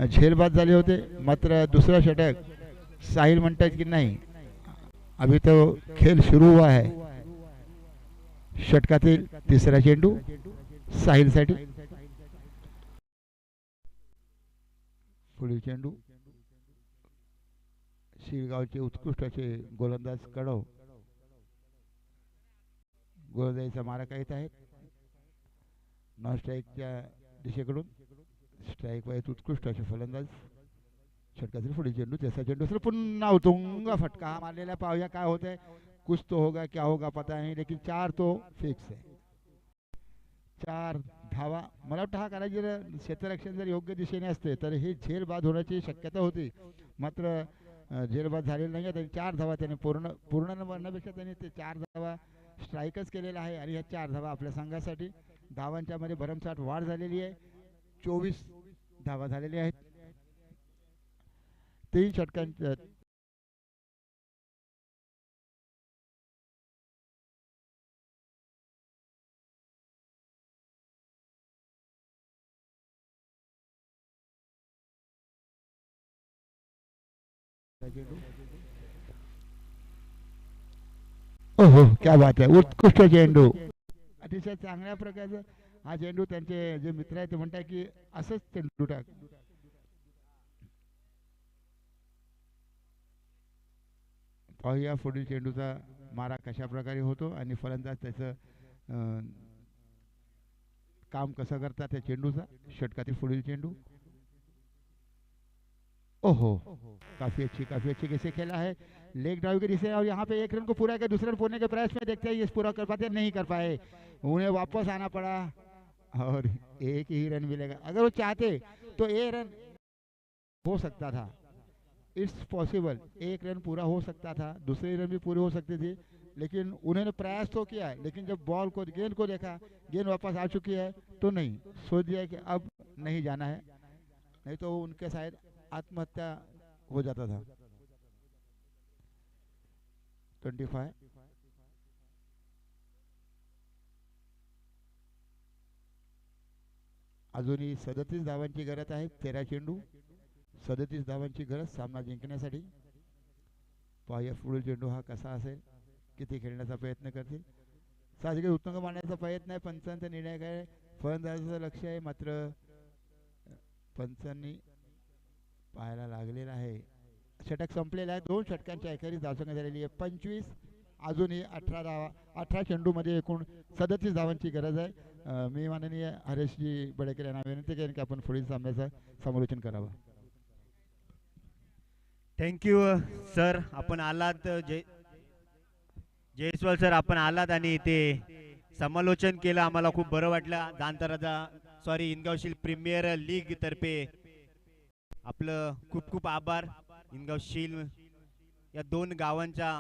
झेल बाद झाले होते. मात्र दुसरा षटक साहिल म्हणतात की नाही अभी तो खेल सुरू हुआ है. षटकातील तिसरा चेंडू साहिलसाठी. पुढील चेंडू शिरगावचे उत्कृष्ट असे गोलंदाज कडव गोलंदाजीचा मारा करीत आहेत. नॉन स्ट्राईकच्या दिशेकडून स्ट्राईक वाईट उत्कृष्ट असे फलंदाज. षटकातील पुढील चेंडू तिसरा चेंडू असेल. पुन्हा उतुंग फटका मारलेला. पाहूया काय होत आहे. कुछ तो होगा क्या होगा पता नहीं लेकिन 4 तो फिक्स है. 4 धावा. मला वाटतं हा करायची जर क्षेत्ररक्षण जर योग्य दिशेने असते तर हे झेल बाद होण्याची शक्यता होती. मात्र झेल बाद झालेला नाही. त्यांनी 4 धावा त्याने पूर्ण म्हणण्यापेक्षा त्यांनी ते 4 धावा स्ट्राईकच केलेला आहे आणि ह्या 4 धावा आपल्या संघासाठी. धावांच्या मध्ये भरमसाठ वाढ झालेली आहे. 24 धावा झालेल्या आहेत. 3 षटकांच्या ओहो क्या बात आहे, उत्कृष्ट चेंडू, अतिशय चांगल्या प्रकारचा हा चेंडू. त्यांचे जे मित्र आहेत ते म्हणतात की असंच चेंडू टाक. पाहूया पुढील चेंडूचा मारा कशा प्रकारे होतो आणि फलंदाज त्याचं काम कसं करतात त्या चेंडूचा. षटकातील पुढील चेंडू. ओहो काफी अच्छी कैसे खेला है, लेग ड्राइव के दिशा, और यहाँ पे एक रन को पूरा कर दूसरे रन पूरे के प्रयास में देखते हैं ये पूरा कर पाते नहीं कर पाए, उन्हें वापस आना पड़ा और एक ही रन मिलेगा. अगर वो चाहते तो एक रन हो सकता था, इट्स पॉसिबल, एक रन पूरा हो सकता था, दूसरे रन भी पूरे हो सकते थे, लेकिन उन्होंने प्रयास तो किया है. लेकिन जब बॉल को गेंद को देखा, गेंद वापस आ चुकी है तो नहीं, सोच दिया कि अब नहीं जाना है, नहीं तो उनके शायद आत्महत्या हो जाता था. 25 अजूनही 37 धावांची गरज आहे. 13 चेंडू, 37 धावांची गरज सामना जिंकण्यासाठी. पाहूया पुढील चेंडू हा कसा असेल, किती खेळण्याचा प्रयत्न करतील. साहजिक उत्तुंग मारण्याचा प्रयत्न आहे. पंचांचा निर्णय काय, फलंदाजाचं लक्ष आहे, मात्र पंचांनी पाहायला लागलेला आहे. षटक संपलेला आहे. 2 षटकांच्या एकारीच धावसंख्या झालेली आहे 25. अजूनही 18 धावा, 18 चेंडूमध्ये एकूण 37 धावांची गरज आहे. मी माननीय हरेशजी बडेकर यांना विनंती करेन की आपण पुढील सामन्याचं समालोचन करावं. थँक्यू सर, आपण आलात. जयस्वाल सर आपण आलात आणि ते समालोचन केलं, आम्हाला खूप बरं वाटलं. जांतराचा इनगावशील प्रीमियर लीग तर्फे आपलं खूप खूप आभार. इनगावशील या 2 गावांच्या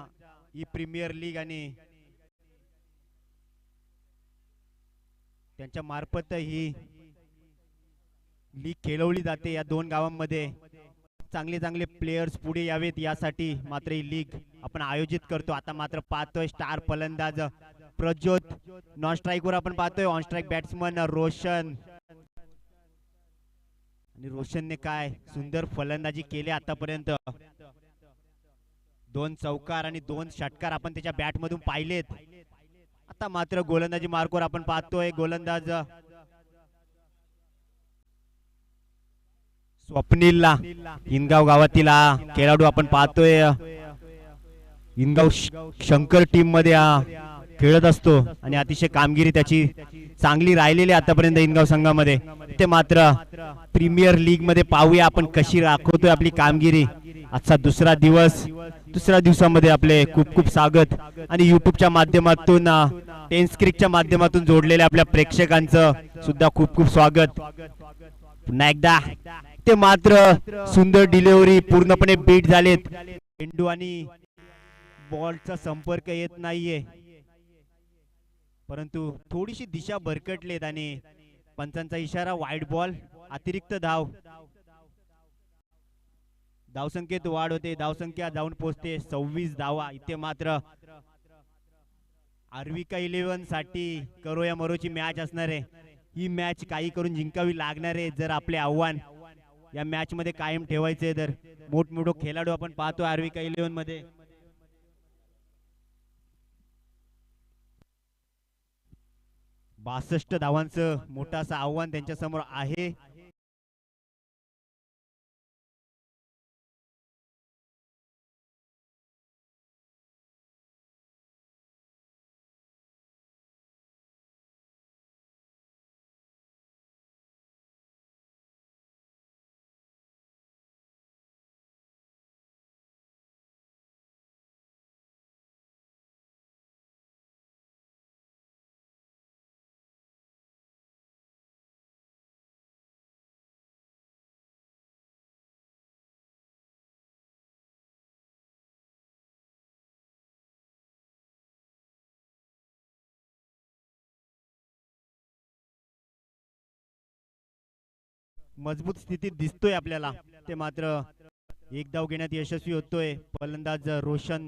ही प्रीमियर लीग आणि त्यांच्या मार्फत ही लीग खेळवली जाते. या 2 गावांमध्ये चांगले चांगले प्लेयर्स पुढे यावेत यासाठी मात्र ही लीग आपण आयोजित करतो. आता मात्र पाहतोय स्टार फलंदाज प्रज्योत, नॉन स्ट्राईक वर आपण पाहतोय ऑन स्ट्राईक बॅट्समन रोशन, आणि रोशनने काय सुंदर फलंदाजी केली आतापर्यंत. 2 चौकार आणि 2 षटकार आपण त्याच्या बॅट मधून पाहिलेत. आता मात्र गोलंदाजी मार्कवर आपण पाहतोय गोलंदाज स्वप्नीलला, इनगाव गावातील खेळाडू आपण पाहतोय. इनगाव शंकर टीम मध्ये खेळत असतो आणि अतिशय कामगिरी त्याची चांगली राहिलेली आतापर्यंत इनगाव संघामध्ये. ते मात्र प्रीमियर लीग मध्ये पाहूया आपण कशी राखवतोय आपली कामगिरी. आजचा दुसरा दिवसामध्ये आपले खूप खूप स्वागत आणि युट्यूबच्या माध्यमातून टेन्स क्रिकच्या माध्यमातून जोडलेल्या आपल्या प्रेक्षकांचं सुद्धा खूप खूप स्वागत. पुन्हा एकदा ते मात्र सुंदर डिलिव्हरी, पूर्णपणे बीट झालेत. चेंडू आणि बॉलचा संपर्क येत नाहीये, परंतु थोडीशी दिशा भरकटलेत आणि पंचांचा इशारा वाईड बॉल. अतिरिक्त धावसंख्येत वाढ होते, धावसंख्या जाऊन पोहोचते 26 धावा. इथे मात्र आर्विका 11 साठी करो या मरोची मॅच असणार आहे. ही मॅच काही करून जिंकावी लागणार आहे जर आपले आव्हान या मॅच मध्ये कायम ठेवायचे. तर मोठमोठे खेळाडू आपण पाहतो आर्विका 11 मध्ये. बासष्ट धावांचं मोठं असं आव्हान त्यांच्या समोर आहे. मजबूत स्थितीत दिसतोय आपल्याला. ते मात्र एक धाव घेण्यात यशस्वी होतोय फलंदाज रोशन.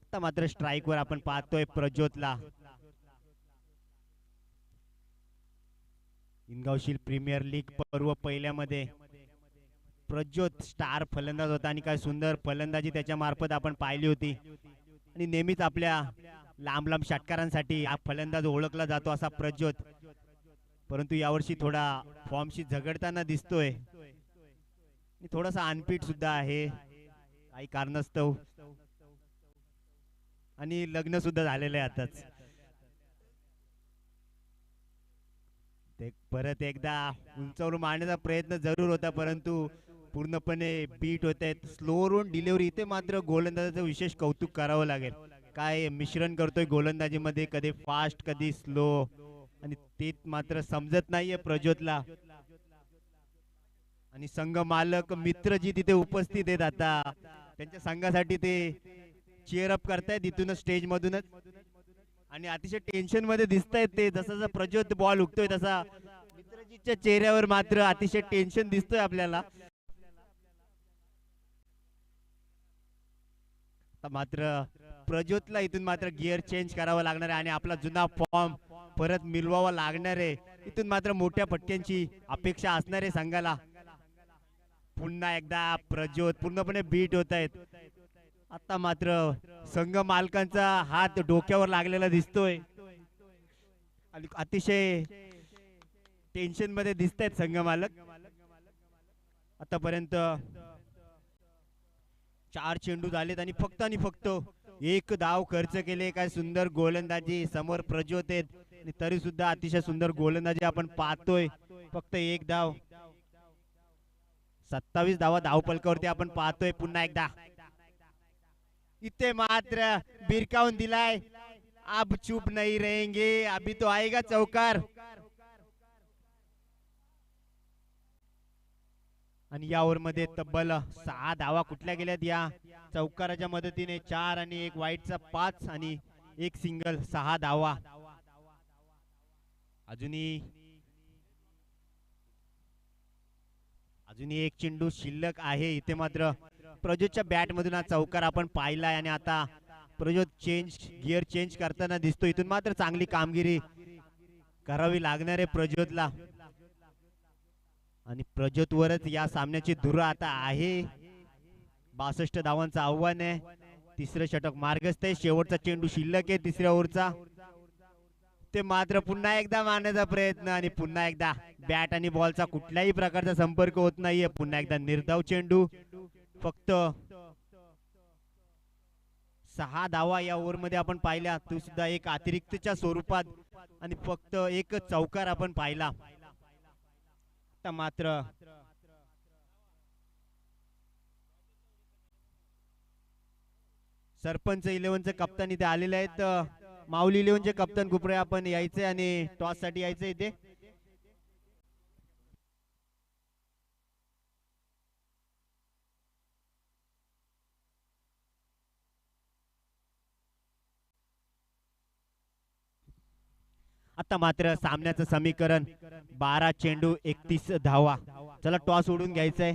आता मात्र स्ट्राईक वर आपण पाहतोय प्रज्योतला. इनगावशील प्रीमियर लीग पर्व पहिल्यामध्ये प्रज्योत स्टार फलंदाज होता आणि काय सुंदर फलंदाजी त्याच्या मार्फत आपण पाहिली होती आणि नेहमीच आपल्या लांब लांब षटकारांसाठी हा फलंदाज ओळखला जातो असा प्रज्योत, परंतु यावर्षी थोडा फॉर्मशी झगडताना दिसतोय आणि थोडासा अनफिट सुद्धा आहे काही कारणास्तव आणि लग्न सुद्धा झालेलं आहे आताच. ते परत एकदा उंचावर मारण्याचा प्रयत्न जरूर होता परंतु पूर्णपणे बीट होत आहेत. स्लोवरून डिलिव्हरी, इथे मात्र गोलंदाजाचं विशेष कौतुक करावं लागेल. काय मिश्रण करतोय गोलंदाजीमध्ये, कधी फास्ट कधी स्लो, आणि ते मात्र समजत नाहीये प्रज्योतला. आणि संघ मालक मित्र जी तिथे उपस्थित आहेत आता त्यांच्या संघासाठी ते चेअर अप करतायत इथूनच स्टेज मधूनच आणि अतिशय टेन्शन मध्ये दिसतायत ते. जसा प्रज्योत बॉल हुकतोय तसा मित्रजीच्या चेहऱ्यावर मात्र अतिशय टेन्शन दिसतोय आपल्याला. मात्र प्रज्योतला इथून मात्र गिअर चेंज करावा लागणार आहे आणि आपला जुना फॉर्म परत मिळवावा लागणार आहे. इथून मात्र मोठ्या फटक्यांची अपेक्षा असणार आहे संघाला. पुन्हा एकदा प्रज्योत पूर्णपणे बीट होत आहेत. आता मात्र संघ मालकांचा हात डोक्यावर लागलेला दिसतोय आणि अतिशय टेन्शन मध्ये दिसत आहेत संघ मालक. आतापर्यंत 4 चेंडू झालेत आणि फक्त एक धाव खर्च केले. काय सुंदर गोलंदाजी, समोर प्रज्योत आहेत आणि तरी सुद्धा अतिशय सुंदर गोलंदाजी आपण पाहतोय. फक्त एक धाव, 27 धावा धावफलकावरती आपण पाहतोय. पुन्हा एकदा इथे मात्र बिरकावून दिलाय. अब चुप नहीं रहेंगे, अभी तो आएगा चौकार. आणि या ओव्हर मध्ये तब्बल 6 धावा कुठल्या गेल्यात या चौकाराच्या मदतीने. 4 आणि 1 वाईटचा 5 आणि 1 सिंगल, 6 धावा. अजूनही एक चेंडू शिल्लक आहे. इथे मात्र प्रज्योतच्या बॅट मधून हा चौकार आपण पाहिलाय आणि आता प्रज्योत गिअर चेंज करताना दिसतो. इथून मात्र चांगली कामगिरी करावी लागणार आहे प्रज्योतला आणि प्रज्योत वरच या सामन्याची धुरा आता आहे. 62 धावांचं आव्हान आहे. तिसरं षटक मार्गस्थ आहे. शेवटचा चेंडू शिल्लक आहे तिसऱ्या ओव्हरचा. ते मात्र पुन्हा एकदा मारण्याचा प्रयत्न आणि पुन्हा एकदा बॅट आणि बॉलचा कुठल्याही प्रकारचा संपर्क होत नाहीये. पुन्हा एकदा निर्धाव चेंडू. फक्त 6 धावा या ओव्हर मध्ये आपण पाहिल्या, तो सुद्धा एक अतिरिक्तच्या स्वरूपात, आणि फक्त एक चौकार आपण पाहिला. आता मात्र सरपंच 11चे कप्तान इथे आलेले आहेत. माऊली 11चे कप्तान कुपरे आपण यायचे आणि टॉस साठी यायचे इथे. आता मात्र सामन्याचं समीकरण 12 चेंडू 31 धावा. चला टॉस उडून घ्यायचंय.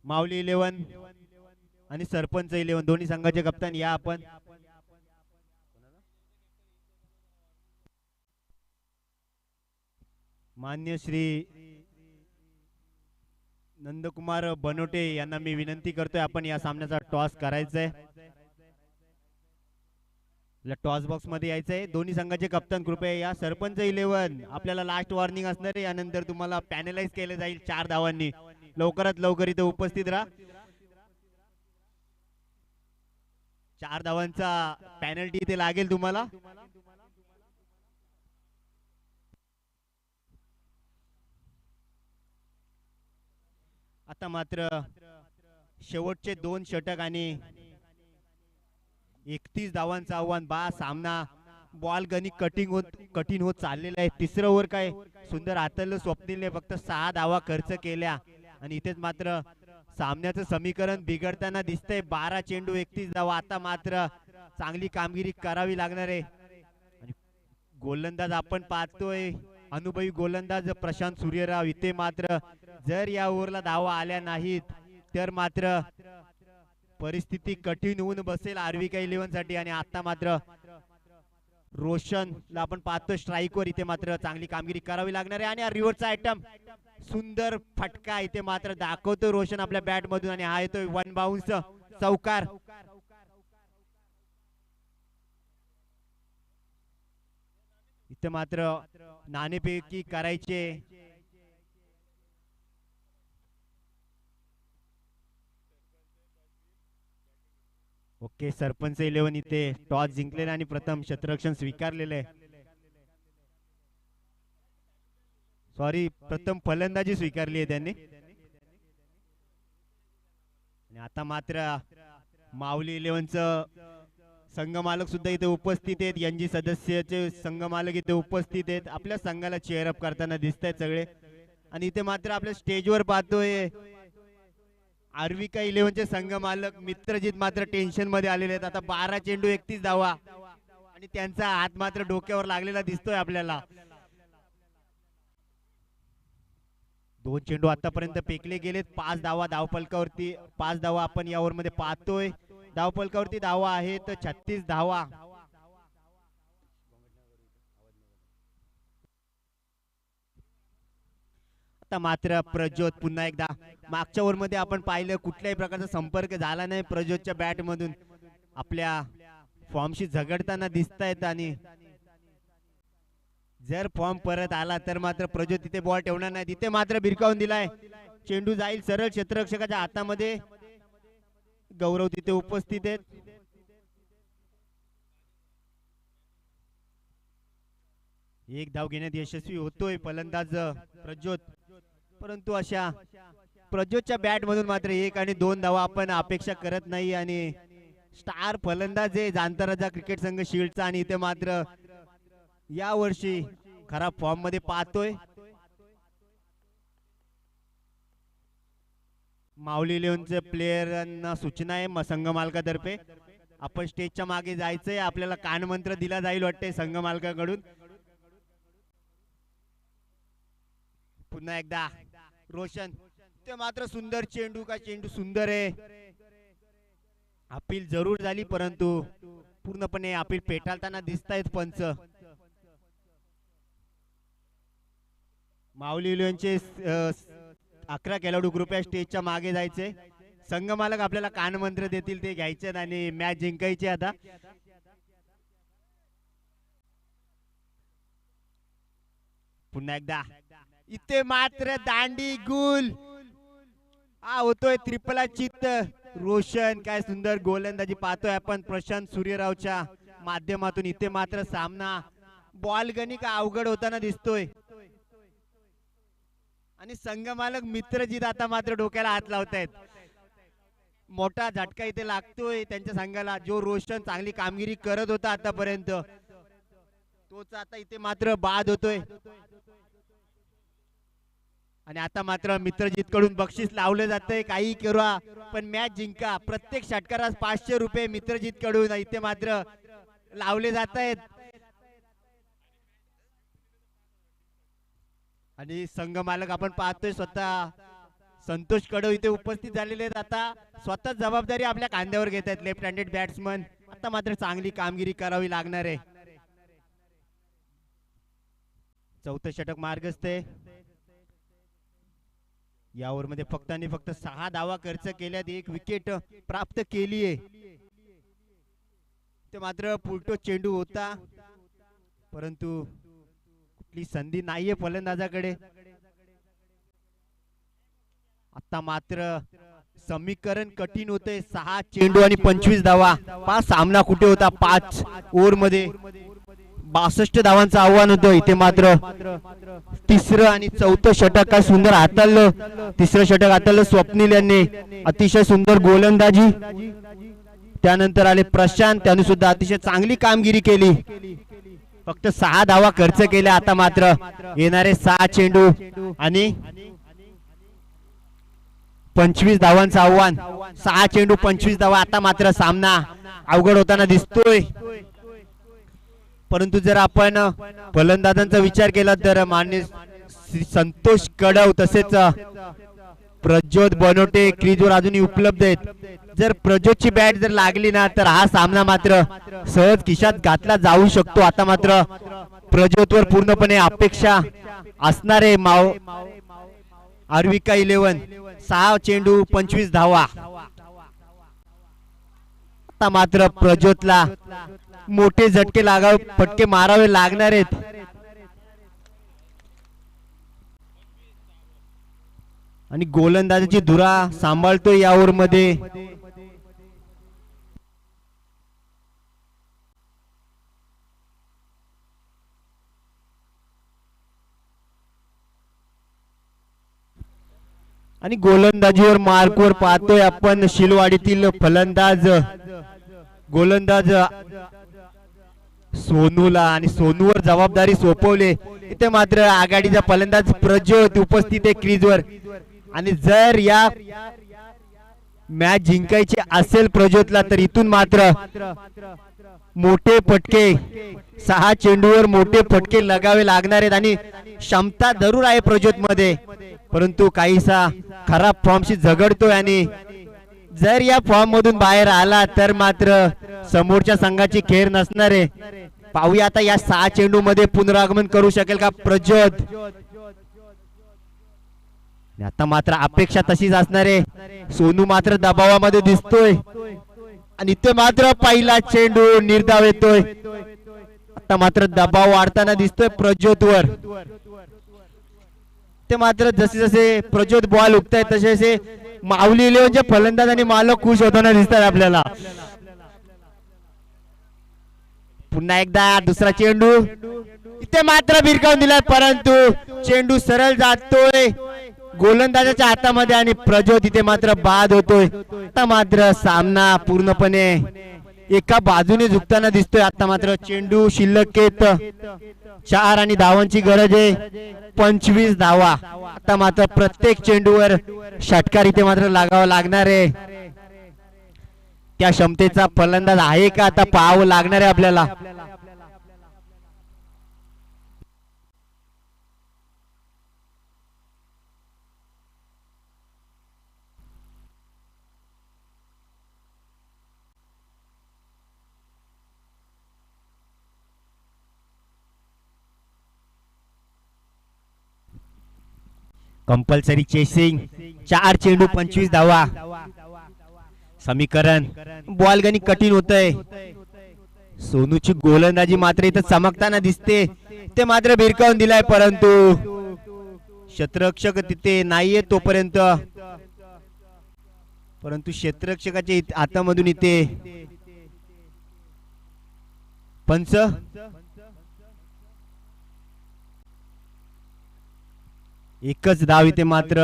माऊली 11 आणि सरपंच 11 दोन्ही संघाचे कप्तान या आपण. मान्य श्री नंदकुमार बनोटे यांना मी विनंती करतोय आपण या सामन्याचा टॉस करायचंय. टॉस बॉक्स मध्ये यायचंय. दोन्ही संघाचे कप्तान कृपया या. सरपंच 11 आपल्याला लास्ट वॉर्निंग असणार आहे. यानंतर तुम्हाला पॅनलाइज केलं जाईल 4 धावांनी. लवकरात लवकर इथे उपस्थित राहा. 4 धावांचा पॅनल्टी इथे लागेल तुम्हाला. आता मात्र शेवटचे 2 षटक आणि 31 धावांचं आव्हान. सामना बॉल गणित कठीण होत चाललेला आहे. तिसरं ओव्हर काय सुंदर हाताळलं स्वप्नीलने. फक्त 6 धावा खर्च केल्या आणि इथेच मात्र सामन्याचं समीकरण बिघडताना दिसतंय. 12 चेंडू 31 धावा. आता मात्र चांगली कामगिरी करावी लागणार आहे. आणि गोलंदाज आपण पाहतोय अनुभवी गोलंदाज प्रशांत सूर्यराव. इथे मात्र जर या ओव्हरला धावा आल्या नाहीत तर मात्र परिस्थिती कठीण होऊन बसेल आर्विका 11 साठी. आणि आता मात्र रोशनला आपण पाहतो स्ट्राईक वर. इथे मात्र चांगली कामगिरी करावी लागणार आहे आणि रिव्हर्सचा आयटम सुंदर फटका इथे मात्र दाखवतो रोशन आपल्या बॅट मधून आणि हा येतोय वन बाउन्स चौकार. इथे मात्र नाणेफेकी करायचे. ओके, सरपंच 11 इथे टॉस जिंकलेला आणि प्रथम क्षेत्ररक्षण स्वीकारलेले. सॉरी, प्रथम फलंदाजी स्वीकारली आहे त्यांनी. आणि आता मात्र माऊली 11चं संघमालक सुद्धा इथे उपस्थित आहेत. एनजी सदस्याचे संघमालक इथे उपस्थित आहेत. आपल्या संघाला चेअर अप करताना दिसत आहेत सगळे. आणि इथे मात्र आपल्या स्टेजवर पाहतोय आर्विका 11चे संघमालक मित्रजित मात्र टेन्शन मध्ये आलेले आहेत. आता 12 चेंडू 31 धावा आणि त्यांचा हात मात्र डोक्यावर लागलेला दिसतोय आपल्याला. 2 चेंडू आतापर्यंत फेकले गेलेत. 5 धावा धावफलकावरती. 5 धावा आपण या ओव्हर मध्ये पाहतोय. धावफलकावरती धावा आहेत 36 धावा. आता मात्र प्रज्योत पुन्हा एकदा मागच्या ओव्हर मध्ये आपण पाहिलं कुठल्याही प्रकारचा संपर्क झाला नाही प्रज्योतच्या बॅट मधून. आपल्या फॉर्मशी झगडताना दिसतायत आणि जर फॉर्म परत आला तर मात्र प्रज्योत तिथे बॉल ठेवणार नाही. तिथे मात्र भिरकावून दिलाय. चेंडू जाईल सरळ क्षेत्ररक्षकाच्या हातामध्ये. गौरव तिथे उपस्थित आहेत. एक धाव घेण्यात यशस्वी होतोय फलंदाज प्रज्योत. परंतु अशा प्रज्योतच्या बॅट मधून मात्र 1 आणि 2 धावा आपण अपेक्षा करत नाही. आणि स्टार फलंदाज आहे जांतराजा क्रिकेट संघ शील्डचा आणि इथे मात्र या वर्षी खराब फॉर्म मध्ये पाहतोय. माऊली 11चे प्लेयरांना सूचना आहे संघ मालकातर्फे, आपण स्टेजच्या मागे जायचंय. आपल्याला कानमंत्र दिला जाईल वाटते संघ मालकाकडून. पुन्हा एकदा रोशन, ते मात्र सुंदर चेंडू. का चेंडू सुंदर आहे. अपील जरूर झाली परंतु पूर्णपणे अपील पेटाळताना दिसतायत पंच. माऊली 11चे 11 खेळाडू कृपया स्टेजच्या मागे जायचे. संघ मालक आपल्याला कानमंत्र देतील ते घ्यायचे आणि मॅच जिंकायची. आता पुन्हा एकदा इथे मात्र दांडी गुल. हा होतोय त्रिपला चित्त. रोशन, काय सुंदर गोलंदाजी पाहतोय आपण प्रशांत सूर्यरावच्या माध्यमातून. इथे मात्र सामना बॉल गणिक अवघड होताना दिसतोय आणि संघ मालक मित्रजित आता मात्र डोक्याला हात लावतायत. मोठा झटका इथे लागतोय त्यांच्या संघाला. जो रोशन चांगली कामगिरी करत होता आतापर्यंत तोच आता इथे मात्र बाद होतोय. आणि आता मात्र मित्रजित कडून बक्षीस लावलं जातंय. काही करा पण मॅच जिंका. प्रत्येक षटकारास 500 रुपये मित्रजित कडून इथे मात्र लावले जात आहेत. आणि संघ मालक आपण पाहतोय स्वतः संतोष कडव इथे उपस्थित झालेले आहेत. आता स्वतः जबाबदारी आपल्या खांद्यावर घेत आहेत लेफ्ट हँडेड बॅट्समन. आता मात्र चांगली कामगिरी करावी लागणार आहे. चौथं षटक मार्गस्थ आहे. या ओव्हर मध्ये फक्त आणि फक्त 6 धावा खर्च केल्यात. 1 विकेट प्राप्त केली आहे. ते मात्र पुलटो चेंडू होता परंतु कुठली संधी नाहीये फलंदाजाकडे. आता मात्र समीकरण कठीण होते. 6 चेंडू आणि 25 धावा. सामना कुठे होता 5 ओव्हर मध्ये 62 धावांचं आव्हान होतं. इथे मात्र तिसरं आणि चौथं षटक काय सुंदर हाताळलं. तिसरं षटक हाताळलं स्वप्नील यांनी. अतिशय सुंदर गोलंदाजी. त्यानंतर आले प्रशांत, त्याने सुद्धा अतिशय चांगली कामगिरी केली. फक्त 6 धावा खर्च केल्या. आता मात्र येणारे 6 चेंडू आणि 25 धावांचं आव्हान. 6 चेंडू 25 धावा. आता मात्र सामना अवघड होताना दिसतोय. परंतु जर आपण फलंदाजांचा विचार केला तर मान्य संतोष कडव तसेच प्रज्योत बनोटे क्रीजवर अजूनही उपलब्ध आहेत. जर प्रज्योतची बॅट जर लागली ना तर हा सामना मात्र सहज खिशात घातला जाऊ शकतो. आता मात्र प्रज्योतवर पूर्णपणे अपेक्षा असणारे आर्विका 11 6 चेंडू 25 धावा. आता मात्र प्रज्योतला मोठे झटके फटके मारावे लागणार आहेत. आणि गोलंदाजाची धुरा सांभाळतोय या ओव्हर मध्ये. आणि गोलंदाजीवर मार्कवर पाहतोय आपण शिलवाडीतील फलंदाज गोलंदाज सोनूला, आणि सोनूवर जबाबदारी सोपवले. इथे मात्र आघाडीचा फलंदाज प्रज्योत उपस्थित आहे क्रीजवर. आणि जर या मॅच जिंकायची असेल प्रज्योतला तर इथून मात्र मोठे फटके 6 चेंडूवर मोठे फटके लगावे लागणार आहेत. आणि क्षमता जरूर आहे प्रज्योत मध्ये, परंतु काहीसा खराब फॉर्मशी झगडतोय. आणि जर या फॉर्म मधून बाहेर आला तर मात्र समोरच्या संघाची खेळ नसणार आहे. पाहूया आता या 6 चेंडू मध्ये पुनरागमन करू शकेल का प्रज्योत. आता मात्र अपेक्षा तशीच असणार आहे. सोनू मात्र दबावामध्ये दिसतोय आणि इथे मात्र पहिला चेंडू निर्धाव येतोय. आता मात्र दबाव वाढताना दिसतोय प्रज्योतवर. ते मात्र जसे जसे प्रज्योत बॉल उगताय तसे तसे माऊली 11चे फलंदाज आणि मालक खुश होताना दिसतात आपल्याला. पुन्हा एकदा दुसरा चेंडू इथे मात्र भिरकावून दिला, परंतु चेंडू सरळ जातोय गोलंदाजाच्या हातामध्ये आणि प्रज्योत इथे मात्र बाद होतोय. आता मात्र सामना पूर्णपणे एका बाजूने झुकताना दिसतोय. आता मात्र चेंडू शिल्लक आहेत 4 आणि धावांची गरज आहे 25 धावा. आता मात्र प्रत्येक चेंडूवर षटकार इथे मात्र लागावा लागणार आहे. त्या क्षमतेचा फलंदाज आहे का आता पाहावं लागणार आहे आपल्याला. कंपल्सरी चेसिंग 4 चेंडू 25 धावा. समीकरण बॉल गणी कठीण होतंय. सोनूची गोलंदाजी मात्र इथं चमकताना दिसते. ते मात्र भिरकावून दिलाय, परंतु क्षेत्ररक्षक तिथे नाहीये तोपर्यंत, परंतु क्षेत्ररक्षकाच्या हातामधून इथे पंच एकच धाव इथे मात्र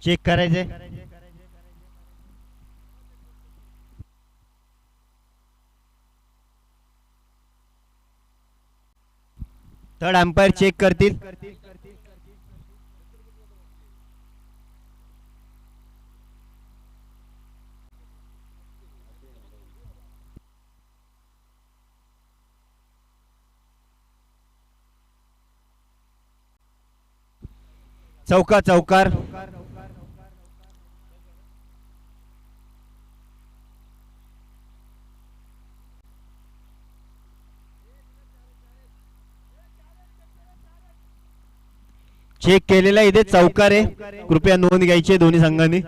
चेक करायचे. थर्ड अंपायर चेक करतील. चौकार चेक केलेला इथे चौकार आहे. कृपया नोंद घ्यायची दोन्ही संघांनी.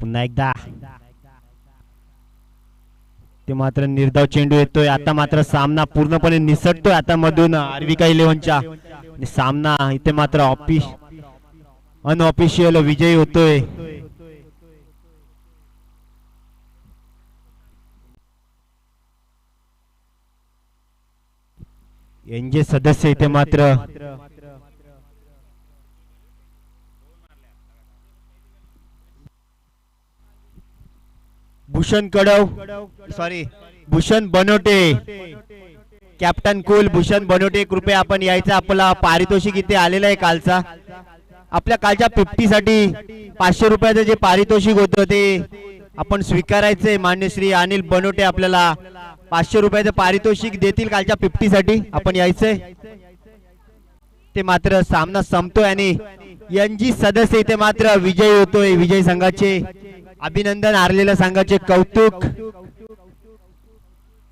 पुन्हा एकदा ते मात्र निर्धाव चेंडू येतोय. आता मात्र सामना पूर्णपणे निसटतोय आता मधून आर्विका 11च्या. सामना इथे मात्र अनऑफिशियल विजयी होतोय. यांचे सदस्य इथे मात्र भूषण बनोटे, कॅप्टन कुल भूषण बनोटे, कृपया आपण यायचं. आपला पारितोषिक इथे आलेला आहे कालचा. आपल्या कालच्या 50 साठी 500 रुपयाचं जे पारितोषिक होतं ते आपण स्वीकारायचंय. मान्य श्री अनिल बनोटे आपल्याला 500 रुपयाचं पारितोषिक देतील कालच्या 50 साठी. आपण यायचंय. ते मात्र सामना संपतोय आणि एनजी सदस्य इथे मात्र विजयी होतोय. विजयी संघाचे अभिनंदन, हारलेल्या संघाचे कौतुक.